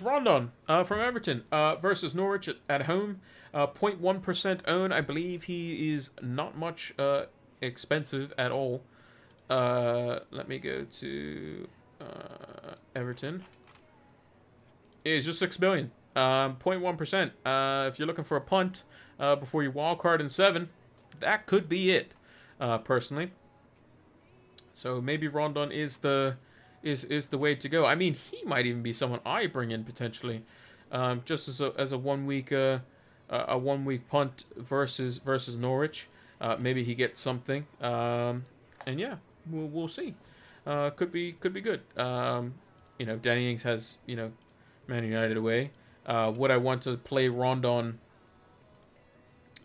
Rondon from Everton versus Norwich at home. 0.1% own. I believe he is not much expensive at all. Let me go to Everton. It's just 6 million. 0.1%. If you're looking for a punt before you wildcard in 7, that could be it, personally. So maybe Rondon is the way to go. I mean, he might even be someone I bring in potentially, just as a 1 week a 1 week punt versus Norwich. Maybe he gets something, and yeah, we'll see. Could be good. Danny Ings has Man United away. Would I want to play Rondon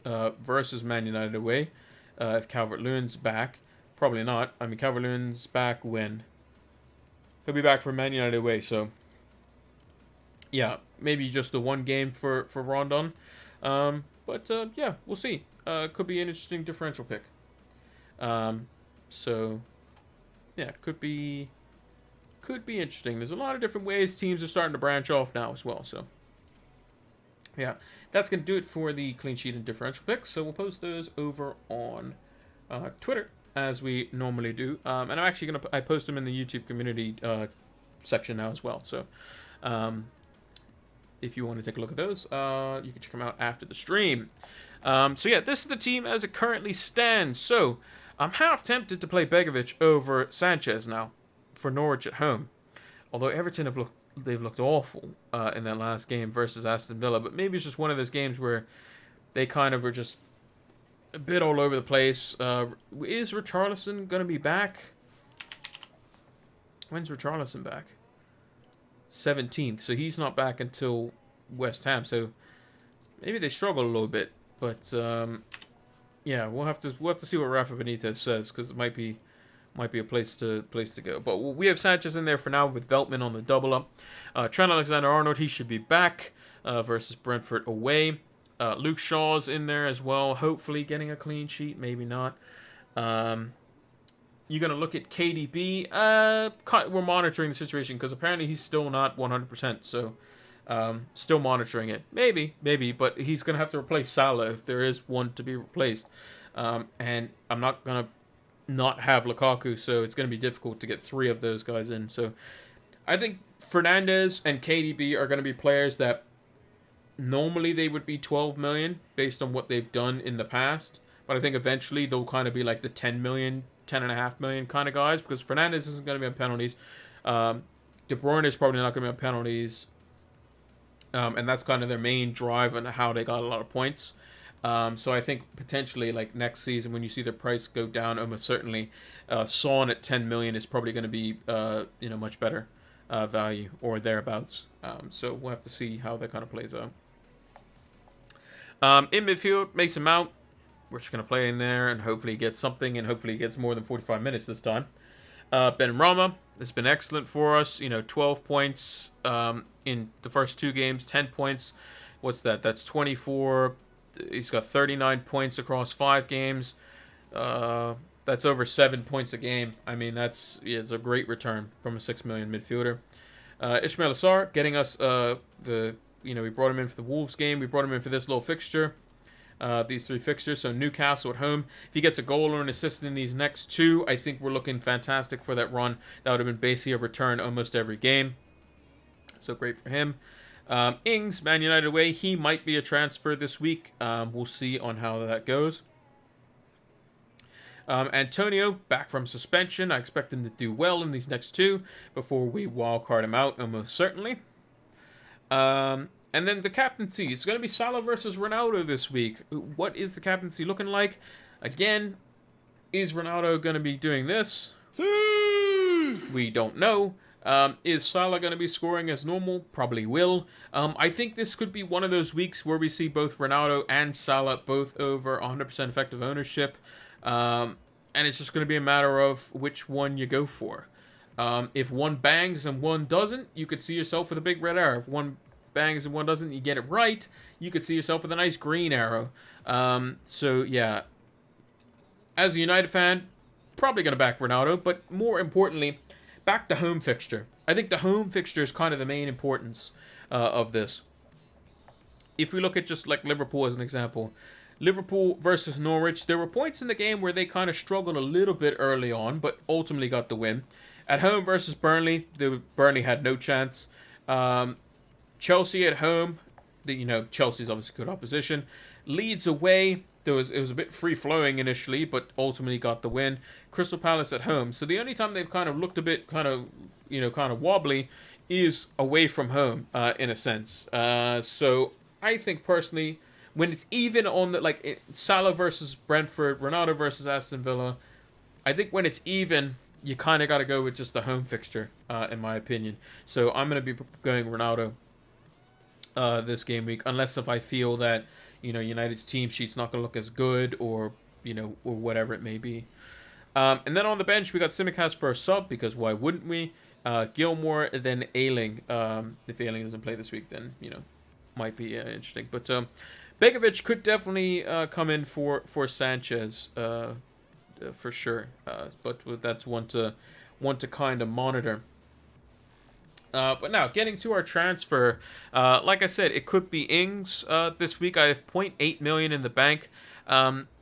versus Man United away if Calvert-Lewin's back? Probably not. I mean, Calvert-Lewin's back when? He'll be back for Man United away, so yeah, maybe just the one game for Rondon. But yeah, we'll see. Could be an interesting differential pick. So yeah, could be interesting. There's a lot of different ways teams are starting to branch off now as well, so yeah, that's going to do it for the clean sheet and differential picks. So we'll post those over on Twitter, as we normally do. And I'm actually going to post them in the YouTube community section now as well. So if you want to take a look at those, you can check them out after the stream. So yeah, this is the team as it currently stands. So I'm half tempted to play Begovic over Sanchez now for Norwich at home. Although Everton they've looked awful in that last game versus Aston Villa, but maybe it's just one of those games where they kind of were just a bit all over the place. Is Richarlison going to be back? When's Richarlison back? 17th, so he's not back until West Ham, so maybe they struggle a little bit, but yeah, we'll have to see what Rafa Benitez says, because it might be a place to go. But we have Sanchez in there for now with Veltman on the double up. Trent Alexander-Arnold, he should be back versus Brentford away. Luke Shaw's in there as well, hopefully getting a clean sheet, maybe not. You're going to look at KDB. We're monitoring the situation because apparently he's still not 100%, so still monitoring it. Maybe, but he's going to have to replace Salah if there is one to be replaced. And I'm not going to not have Lukaku, so it's going to be difficult to get 3 of those guys in. So I think Fernandes and KDB are going to be players that normally they would be 12 million based on what they've done in the past. but I think eventually they'll kind of be like the 10 million, 10.5 million kind of guys, because Fernandes isn't going to be on penalties. De Bruyne is probably not going to be on penalties. And that's kind of their main drive on how they got a lot of points. So I think potentially like next season when you see the price go down, almost certainly Son at 10 million is probably going to be much better value or thereabouts. So we'll have to see how that kind of plays out. In midfield, Mason Mount, we're just going to play in there and hopefully get something, and hopefully he gets more than 45 minutes this time. Ben Rama has been excellent for us. 12 points in the first 2 games, 10 points. What's that? That's 24. He's got 39 points across 5 games. That's over 7 points a game. I mean, it's a great return from a 6 million midfielder. Ismail Sarr getting us we brought him in for the Wolves game. We brought him in for this little fixture. These 3 fixtures. So Newcastle at home. If he gets a goal or an assist in these next 2, I think we're looking fantastic for that run. That would have been basically a return almost every game. So great for him. Ings, Man United away. He might be a transfer this week. We'll see on how that goes. Antonio, back from suspension. I expect him to do well in these next 2 before we wildcard him out, almost certainly. And then the captaincy. It's going to be Salah versus Ronaldo this week. What is the captaincy looking like? Again, is Ronaldo going to be doing this? We don't know. Is Salah going to be scoring as normal? Probably will. I think this could be one of those weeks where we see both Ronaldo and Salah both over 100% effective ownership. And it's just going to be a matter of which one you go for. If one bangs and one doesn't, you could see yourself with a big red arrow. If one bangs and one doesn't, you get it right, you could see yourself with a nice green arrow. So, yeah. As a United fan, probably going to back Ronaldo, but more importantly, back the home fixture. I think the home fixture is kind of the main importance of this. If we look at just like Liverpool as an example, Liverpool versus Norwich, there were points in the game where they kind of struggled a little bit early on, but ultimately got the win. At home versus Burnley, Burnley had no chance. Chelsea at home, Chelsea's obviously good opposition. Leeds away, it was a bit free-flowing initially, but ultimately got the win. Crystal Palace at home. So the only time they've kind of looked a bit kind of wobbly is away from home, in a sense. So I think personally, when it's even on Salah versus Brentford, Ronaldo versus Aston Villa, I think when it's even, you kind of got to go with just the home fixture, in my opinion. So I'm going to be going Ronaldo this game week, unless if I feel that United's team sheet's not going to look as good, or or whatever it may be. And then on the bench we got Tsimikas for a sub, because why wouldn't we? Gilmore, then Ayling. If Ayling doesn't play this week, then might be interesting. But Begovic could definitely come in for Sanchez, for sure. But that's one to kind of monitor. But now, getting to our transfer, like I said, it could be Ings this week. I have 0.8 million in the bank,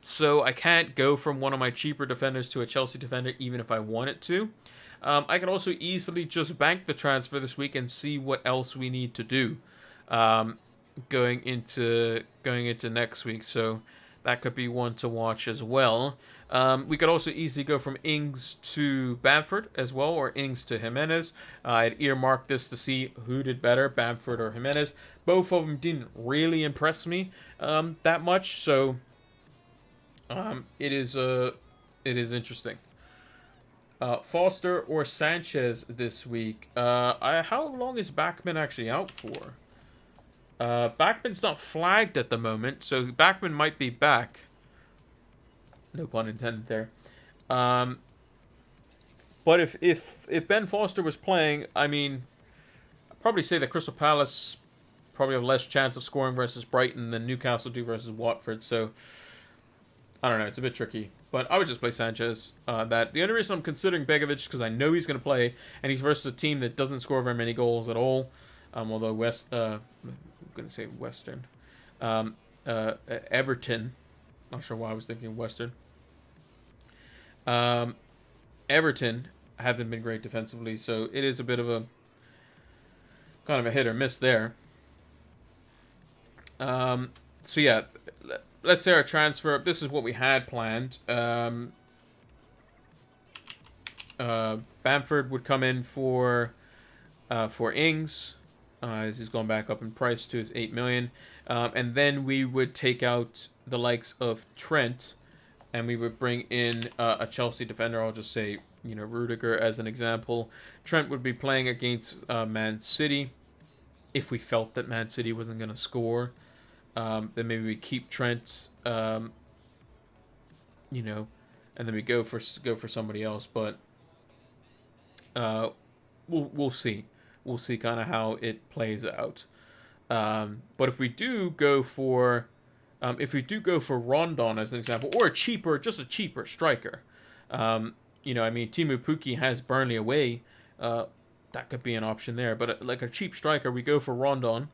so I can't go from one of my cheaper defenders to a Chelsea defender, even if I wanted to. I could also easily just bank the transfer this week and see what else we need to do going into next week. So that could be one to watch as well. We could also easily go from Ings to Bamford as well, or Ings to Jimenez. I'd earmarked this to see who did better, Bamford or Jimenez. Both of them didn't really impress me that much, so it is interesting. Foster or Sanchez this week. How long is Bachmann actually out for? Bachmann's not flagged at the moment, so Bachmann might be back. No pun intended there. But if Ben Foster was playing, I mean, I'd probably say that Crystal Palace probably have less chance of scoring versus Brighton than Newcastle do versus Watford. So I don't know, it's a bit tricky. But I would just play Sanchez. The only reason I'm considering Begovic is because I know he's going to play, and he's versus a team that doesn't score very many goals at all. Although I'm going to say Western. Everton. Not sure why I was thinking Western. Everton haven't been great defensively, so it is a bit of a kind of a hit or miss there. So yeah, let's say our transfer. This is what we had planned. Bamford would come in for Ings, as he's gone back up in price to his 8 million, and then we would take out the likes of Trent, and we would bring in a Chelsea defender. I'll just say, Rudiger as an example. Trent would be playing against Man City. If we felt that Man City wasn't going to score, then maybe we keep Trent, and then we go for somebody else. But we'll see. We'll see kind of how it plays out. But if we do go for Rondon as an example, or just a cheaper striker, Timu Pukki has Burnley away. That could be an option there. But like a cheap striker, we go for Rondon,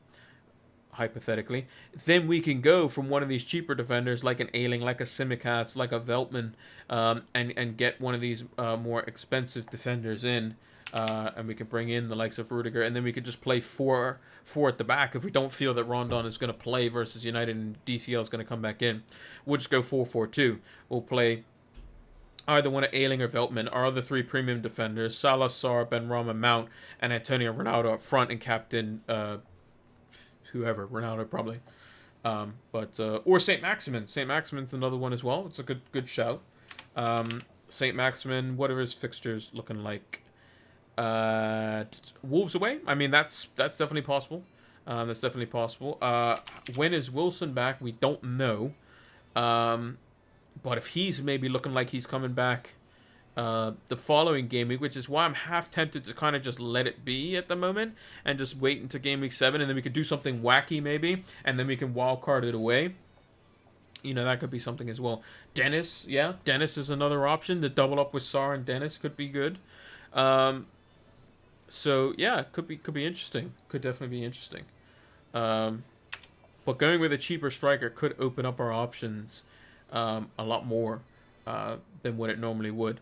hypothetically. Then we can go from one of these cheaper defenders, like an Ayling, like a Tsimikas, like a Veltman, and get one of these more expensive defenders in. And we could bring in the likes of Rudiger, and then we could just play four at the back if we don't feel that Rondon is going to play versus United and DCL is going to come back in. We'll just go 4-4-2. We'll play either one of Ayling or Veltman, our other three premium defenders, Salah, Sarr, Benrahma, Mount, and Antonio Ronaldo up front, and captain whoever, Ronaldo probably. Or St. Maximin. St. Maximin's another one as well. It's a good shout. St. Maximin, what are his fixtures looking like? Wolves away. I mean, that's definitely possible. That's definitely possible. When is Wilson back? We don't know. But if he's maybe looking like he's coming back the following game week, which is why I'm half tempted to kind of just let it be at the moment and just wait until game week 7, and then we could do something wacky maybe, and then we can wild card it away. That could be something as well. Dennis is another option. To double up with Sarr and Dennis could be good. So yeah, it could be interesting. Could definitely be interesting. But going with a cheaper striker could open up our options a lot more than what it normally would.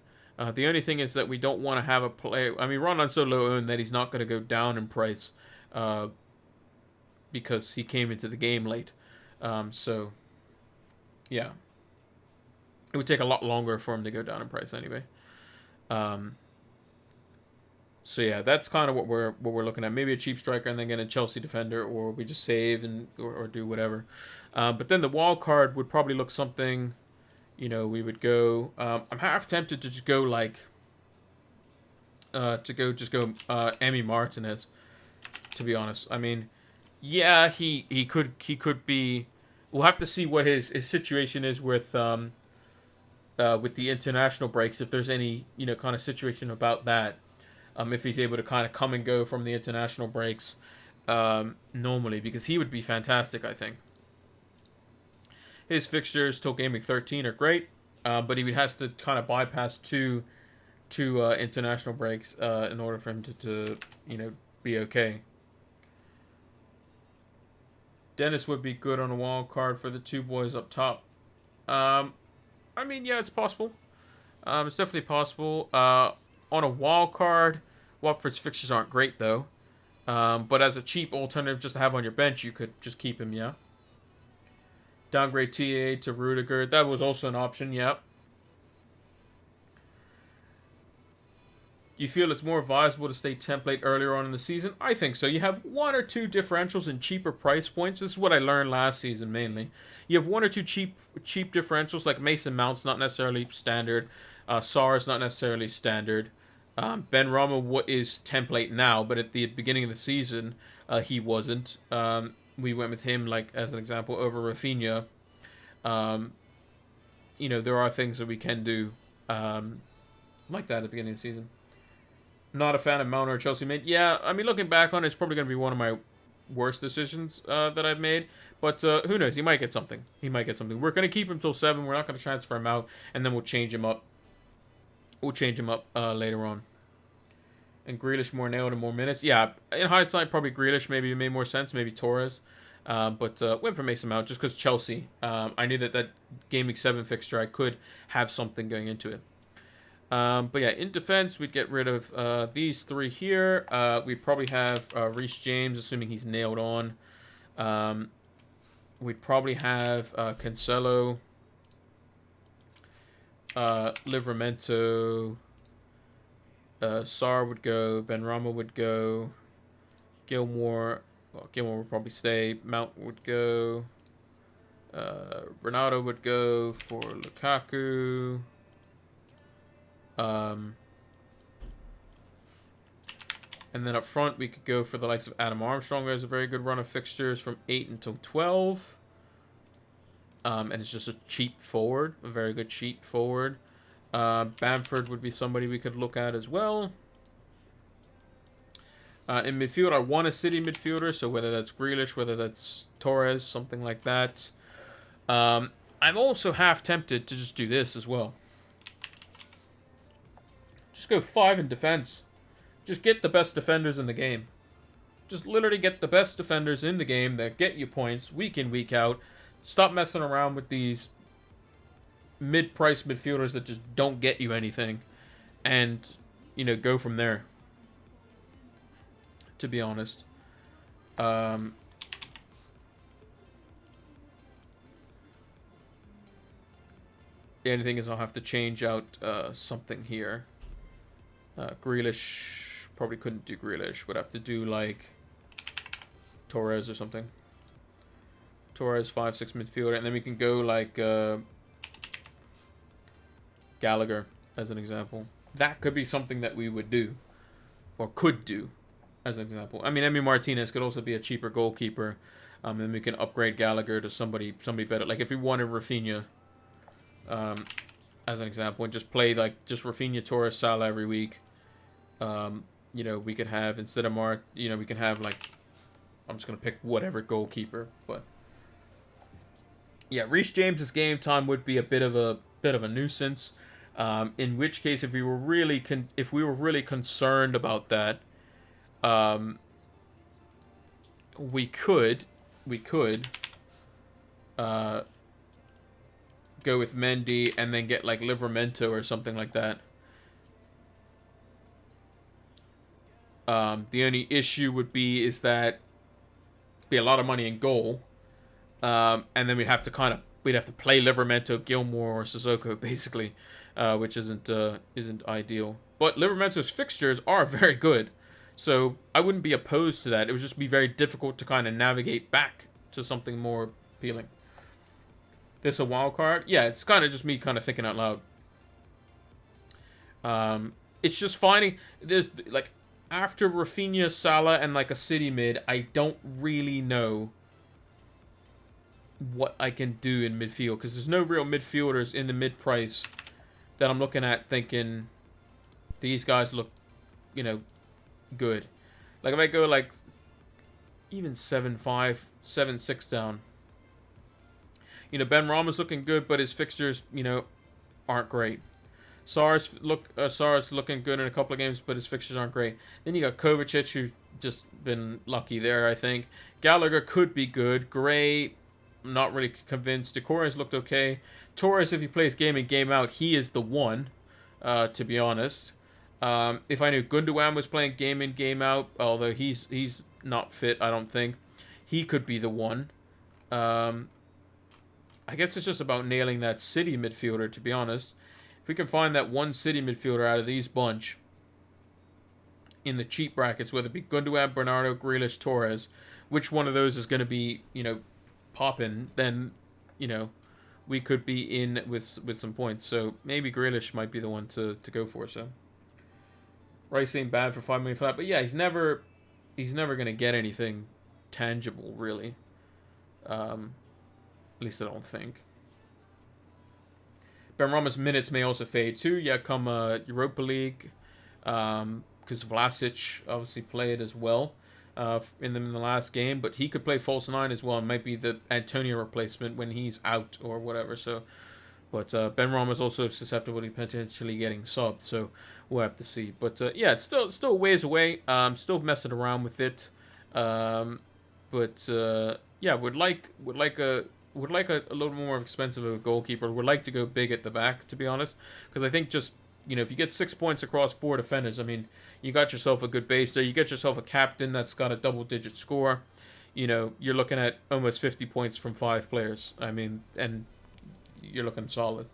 The only thing is that we don't want to have a player. I mean, Rondon's so low owned that he's not going to go down in price because he came into the game late. So yeah, it would take a lot longer for him to go down in price anyway. So yeah, that's kind of what we're looking at. Maybe a cheap striker and then get a Chelsea defender, or we just save or do whatever. But then the wild card would probably look something. We would go. I'm half tempted to just go Emi Martinez. To be honest, I mean, yeah, he could be. We'll have to see what his situation is with the international breaks. If there's any kind of situation about that. If he's able to kind of come and go from the international breaks normally, because he would be fantastic, I think. His fixtures till game week 13 are great, but he has to kind of bypass two international breaks in order for him to be okay. Dennis would be good on a wild card for the two boys up top. I mean, yeah, it's possible. It's definitely possible. On a wild card, Watford's fixtures aren't great, though. But as a cheap alternative just to have on your bench, you could just keep him, yeah. Downgrade TA to Rudiger. That was also an option, yeah. You feel it's more advisable to stay template earlier on in the season? I think so. You have one or two differentials in cheaper price points. This is what I learned last season, mainly. You have one or two cheap differentials, like Mason Mount's not necessarily standard. Sarr is not necessarily standard. Benrahma is template now, but at the beginning of the season, he wasn't. We went with him, like as an example, over Rafinha. There are things that we can do like that at the beginning of the season. Not a fan of Mount or Chelsea made. Yeah, I mean, looking back on it, it's probably going to be one of my worst decisions that I've made. But who knows? He might get something. We're going to keep him till 7. We're not going to transfer him out, and then we'll change him up. Later on. And Grealish more nailed and more minutes. Yeah, in hindsight, probably Grealish maybe made more sense. Maybe Torres. But went for Mason Mount just because Chelsea. I knew that Game Week 7 fixture, I could have something going into it. But yeah, in defense, we'd get rid of these three here. We'd probably have Reece James, assuming he's nailed on. we'd probably have Cancelo, Livramento, Sarr would go, Benrahma would go, Gilmore would probably stay, Mount would go, Ronaldo would go for Lukaku. And then up front, we could go for the likes of Adam Armstrong, who has a very good run of fixtures from 8 until 12. And it's just a cheap forward, a very good cheap forward. Bamford would be somebody we could look at as well. In midfield, I want a City midfielder, so whether that's Grealish, whether that's Torres, something like that. I'm also half tempted to just do this as well. Just go 5 in defense. Just get the best defenders in the game. Just literally get the best defenders in the game that get you points week in, week out. Stop messing around with these mid-price midfielders that just don't get you anything. And, you know, go from there. To be honest. The only thing is I'll have to change out something here. Grealish... Probably couldn't do Grealish. Would have to do, like, Torres or something. Torres, 5-6 midfielder. And then we can go, like, Gallagher, as an example. That could be something that we would do. Or could do, as an example. I mean, Emi Martinez could also be a cheaper goalkeeper. Then we can upgrade Gallagher to somebody better. Like, if we wanted Rafinha, as an example, and just play, like, just Rafinha, Torres, Salah every week. You know, we could have, instead of we can have, like, I'm just going to pick whatever goalkeeper, but yeah, Reece James's game time would be a bit of a nuisance. In which case, if we were really concerned about that, we could go with Mendy and then get, like, Livramento or something like that. The only issue would be is that be a lot of money in goal, and then we'd have to play Livramento, Gilmore, or Sissoko basically, which isn't ideal. But Livermento's fixtures are very good, so I wouldn't be opposed to that. It would just be very difficult to kind of navigate back to something more appealing. This a wild card? Yeah, it's kind of just me kind of thinking out loud. It's just finding there's like. After Rafinha, Salah, and like a City mid, I don't really know what I can do in midfield. Because there's no real midfielders in the mid-price that I'm looking at thinking these guys look, you know, good. Like if I go like even 7-5, 7-6 down. You know, Benrahma's looking good, but his fixtures, you know, aren't great. Sarr's looking good in a couple of games, but his fixtures aren't great. Then you got Kovacic, who's just been lucky there, I think. Gallagher could be good. Gray, I'm not really convinced. Decore's looked okay. Torres, if he plays game in, game out, he is the one, to be honest. If I knew Gundogan was playing game in, game out, although he's not fit, I don't think, he could be the one. I guess it's just about nailing that City midfielder, to be honest. If we can find that one City midfielder out of these bunch in the cheap brackets, whether it be Gundogan, Bernardo, Grealish, Torres, which one of those is going to be, you know, popping, then, you know, we could be in with some points. So maybe Grealish might be the one to go for. So Rice ain't bad for 5 million for that, but yeah, he's never going to get anything tangible, really. At least I don't think. Benrahma's minutes may also fade too. Yeah, come Europa League, because Vlasic obviously played as well in the last game, but he could play false 9 as well. It might be the Antonio replacement when he's out or whatever. So, but Benrahma's also susceptible to potentially getting subbed, so we'll have to see. But yeah, it's still a ways away. Still messing around with it. But yeah, would like a little more expensive of a goalkeeper. Would like to go big at the back, to be honest, because I think just, you know, if you get 6 points across 4 defenders, I mean, you got yourself a good base there. You get yourself a captain that's got a double-digit score. you're looking at almost 50 points from 5 players. I mean, and you're looking solid.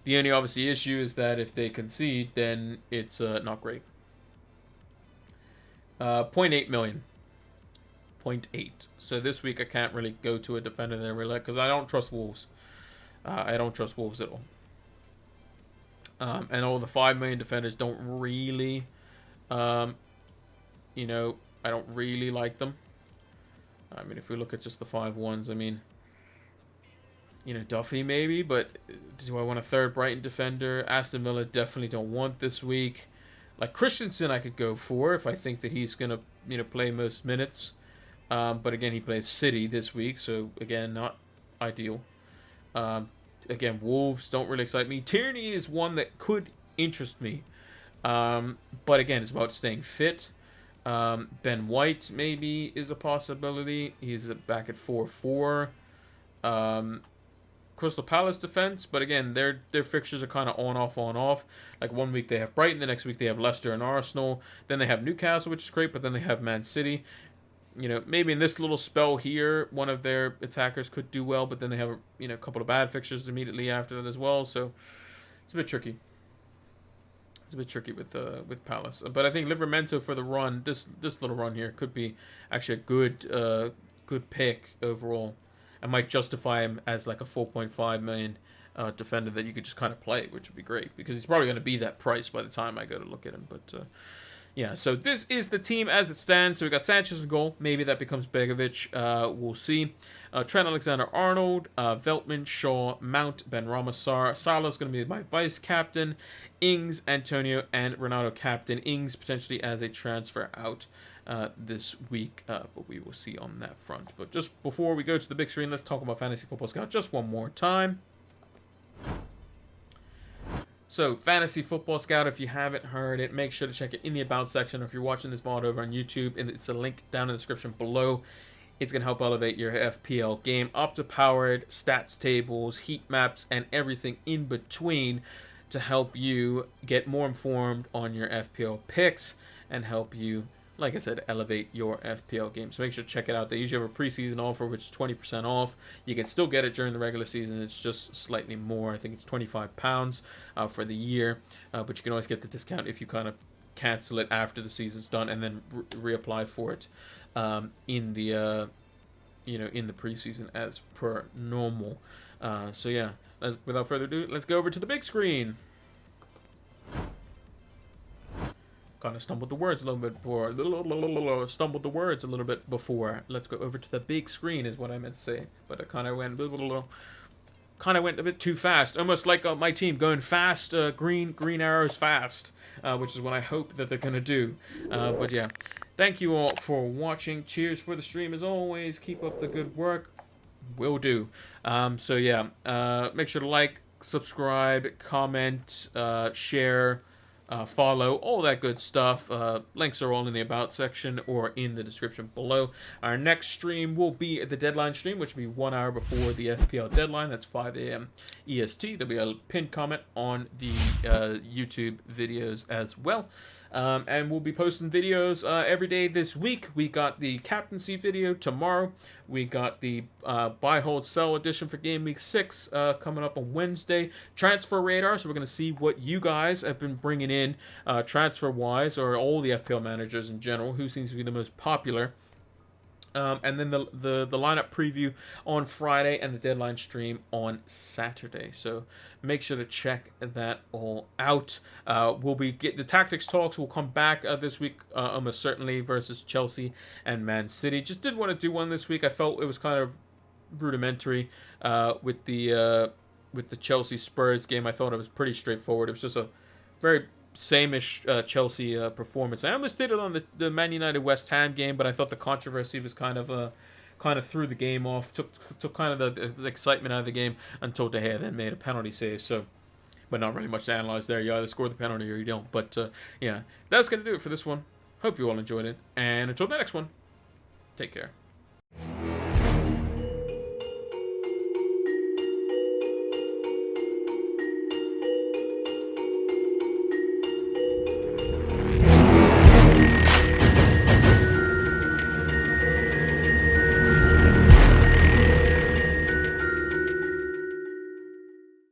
The only obviously issue is that if they concede, then it's not great. 0.8 million. 0.8. So this week I can't really go to a defender that I really like because I don't trust Wolves. I don't trust Wolves at all. And all the 5 million defenders don't really, I don't really like them. I mean, if we look at just the 5-1s, I mean, Duffy maybe, but do I want a third Brighton defender? Aston Villa definitely don't want this week. Like Christensen I could go for if I think that he's going to, play most minutes. But again, he plays City this week, so again, not ideal. Again, Wolves don't really excite me. Tierney is one that could interest me. But again, it's about staying fit. Ben White maybe is a possibility. He's back at 4-4. Crystal Palace defense, but again, their fixtures are kind of on off. Like one week they have Brighton, the next week they have Leicester and Arsenal. Then they have Newcastle, which is great, but then they have Man City. Maybe in this little spell here, one of their attackers could do well, but then they have a couple of bad fixtures immediately after that as well. So it's a bit tricky. It's a bit tricky with Palace, but I think Livramento for the run, this little run here could be actually a good pick overall. I might justify him as like a 4.5 million defender that you could just kind of play, which would be great because he's probably going to be that price by the time I go to look at him. But yeah, so this is the team as it stands. So we got Sanchez in goal. Maybe that becomes Begovic. We'll see. Trent Alexander-Arnold, Veltman, Shaw, Mount, Benrahma, Sarr. Salah's going to be my vice captain. Ings, Antonio, and Ronaldo captain. Ings potentially as a transfer out this week, but we will see on that front. But just before we go to the big screen, let's talk about Fantasy Football Scout just one more time. So, Fantasy Football Scout, if you haven't heard it, make sure to check it in the About section. Or if you're watching this mod over on YouTube, and it's a link down in the description below. It's going to help elevate your FPL game. Opta-powered stats tables, heat maps, and everything in between to help you get more informed on your FPL picks and help you, like I said, elevate your FPL game. So make sure to check it out. They usually have a preseason offer, which is 20% off. You can still get it during the regular season. It's just slightly more. I think it's £25 for the year. But you can always get the discount if you kind of cancel it after the season's done and then reapply for it in the preseason as per normal. So yeah, without further ado, let's go over to the big screen. Kind of stumbled the words a little bit before. Let's go over to the big screen is what I meant to say. But I kind of went a bit too fast. Almost like my team going fast, green arrows fast, which is what I hope that they're going to do. But yeah, thank you all for watching. Cheers for the stream as always. Keep up the good work. Will do. So yeah, make sure to like, subscribe, comment, share, follow, all that good stuff. Links are all in the About section or in the description below. Our next stream will be the deadline stream, which will be 1 hour before the FPL deadline. That's 5 a.m. EST. There'll be a pinned comment on the YouTube videos as well. And we'll be posting videos every day this week. We got the captaincy video tomorrow. We got the buy, hold, sell edition for Game Week 6 coming up on Wednesday. Transfer radar, so we're going to see what you guys have been bringing in transfer-wise, or all the FPL managers in general, who seems to be the most popular. And then the lineup preview on Friday and the deadline stream on Saturday. So make sure to check that all out. The tactics talks will come back this week almost certainly versus Chelsea and Man City. Just didn't want to do one this week. I felt it was kind of rudimentary with the Chelsea Spurs game. I thought it was pretty straightforward. It was just a very same-ish Chelsea performance. I almost did it on the Man United West Ham game, but I thought the controversy was kind of threw the game off, took kind of the excitement out of the game until De Gea then made a penalty save. So, but not really much to analyze there. You either score the penalty or you don't. But yeah, that's gonna do it for this one. Hope you all enjoyed it, and until the next one, take care.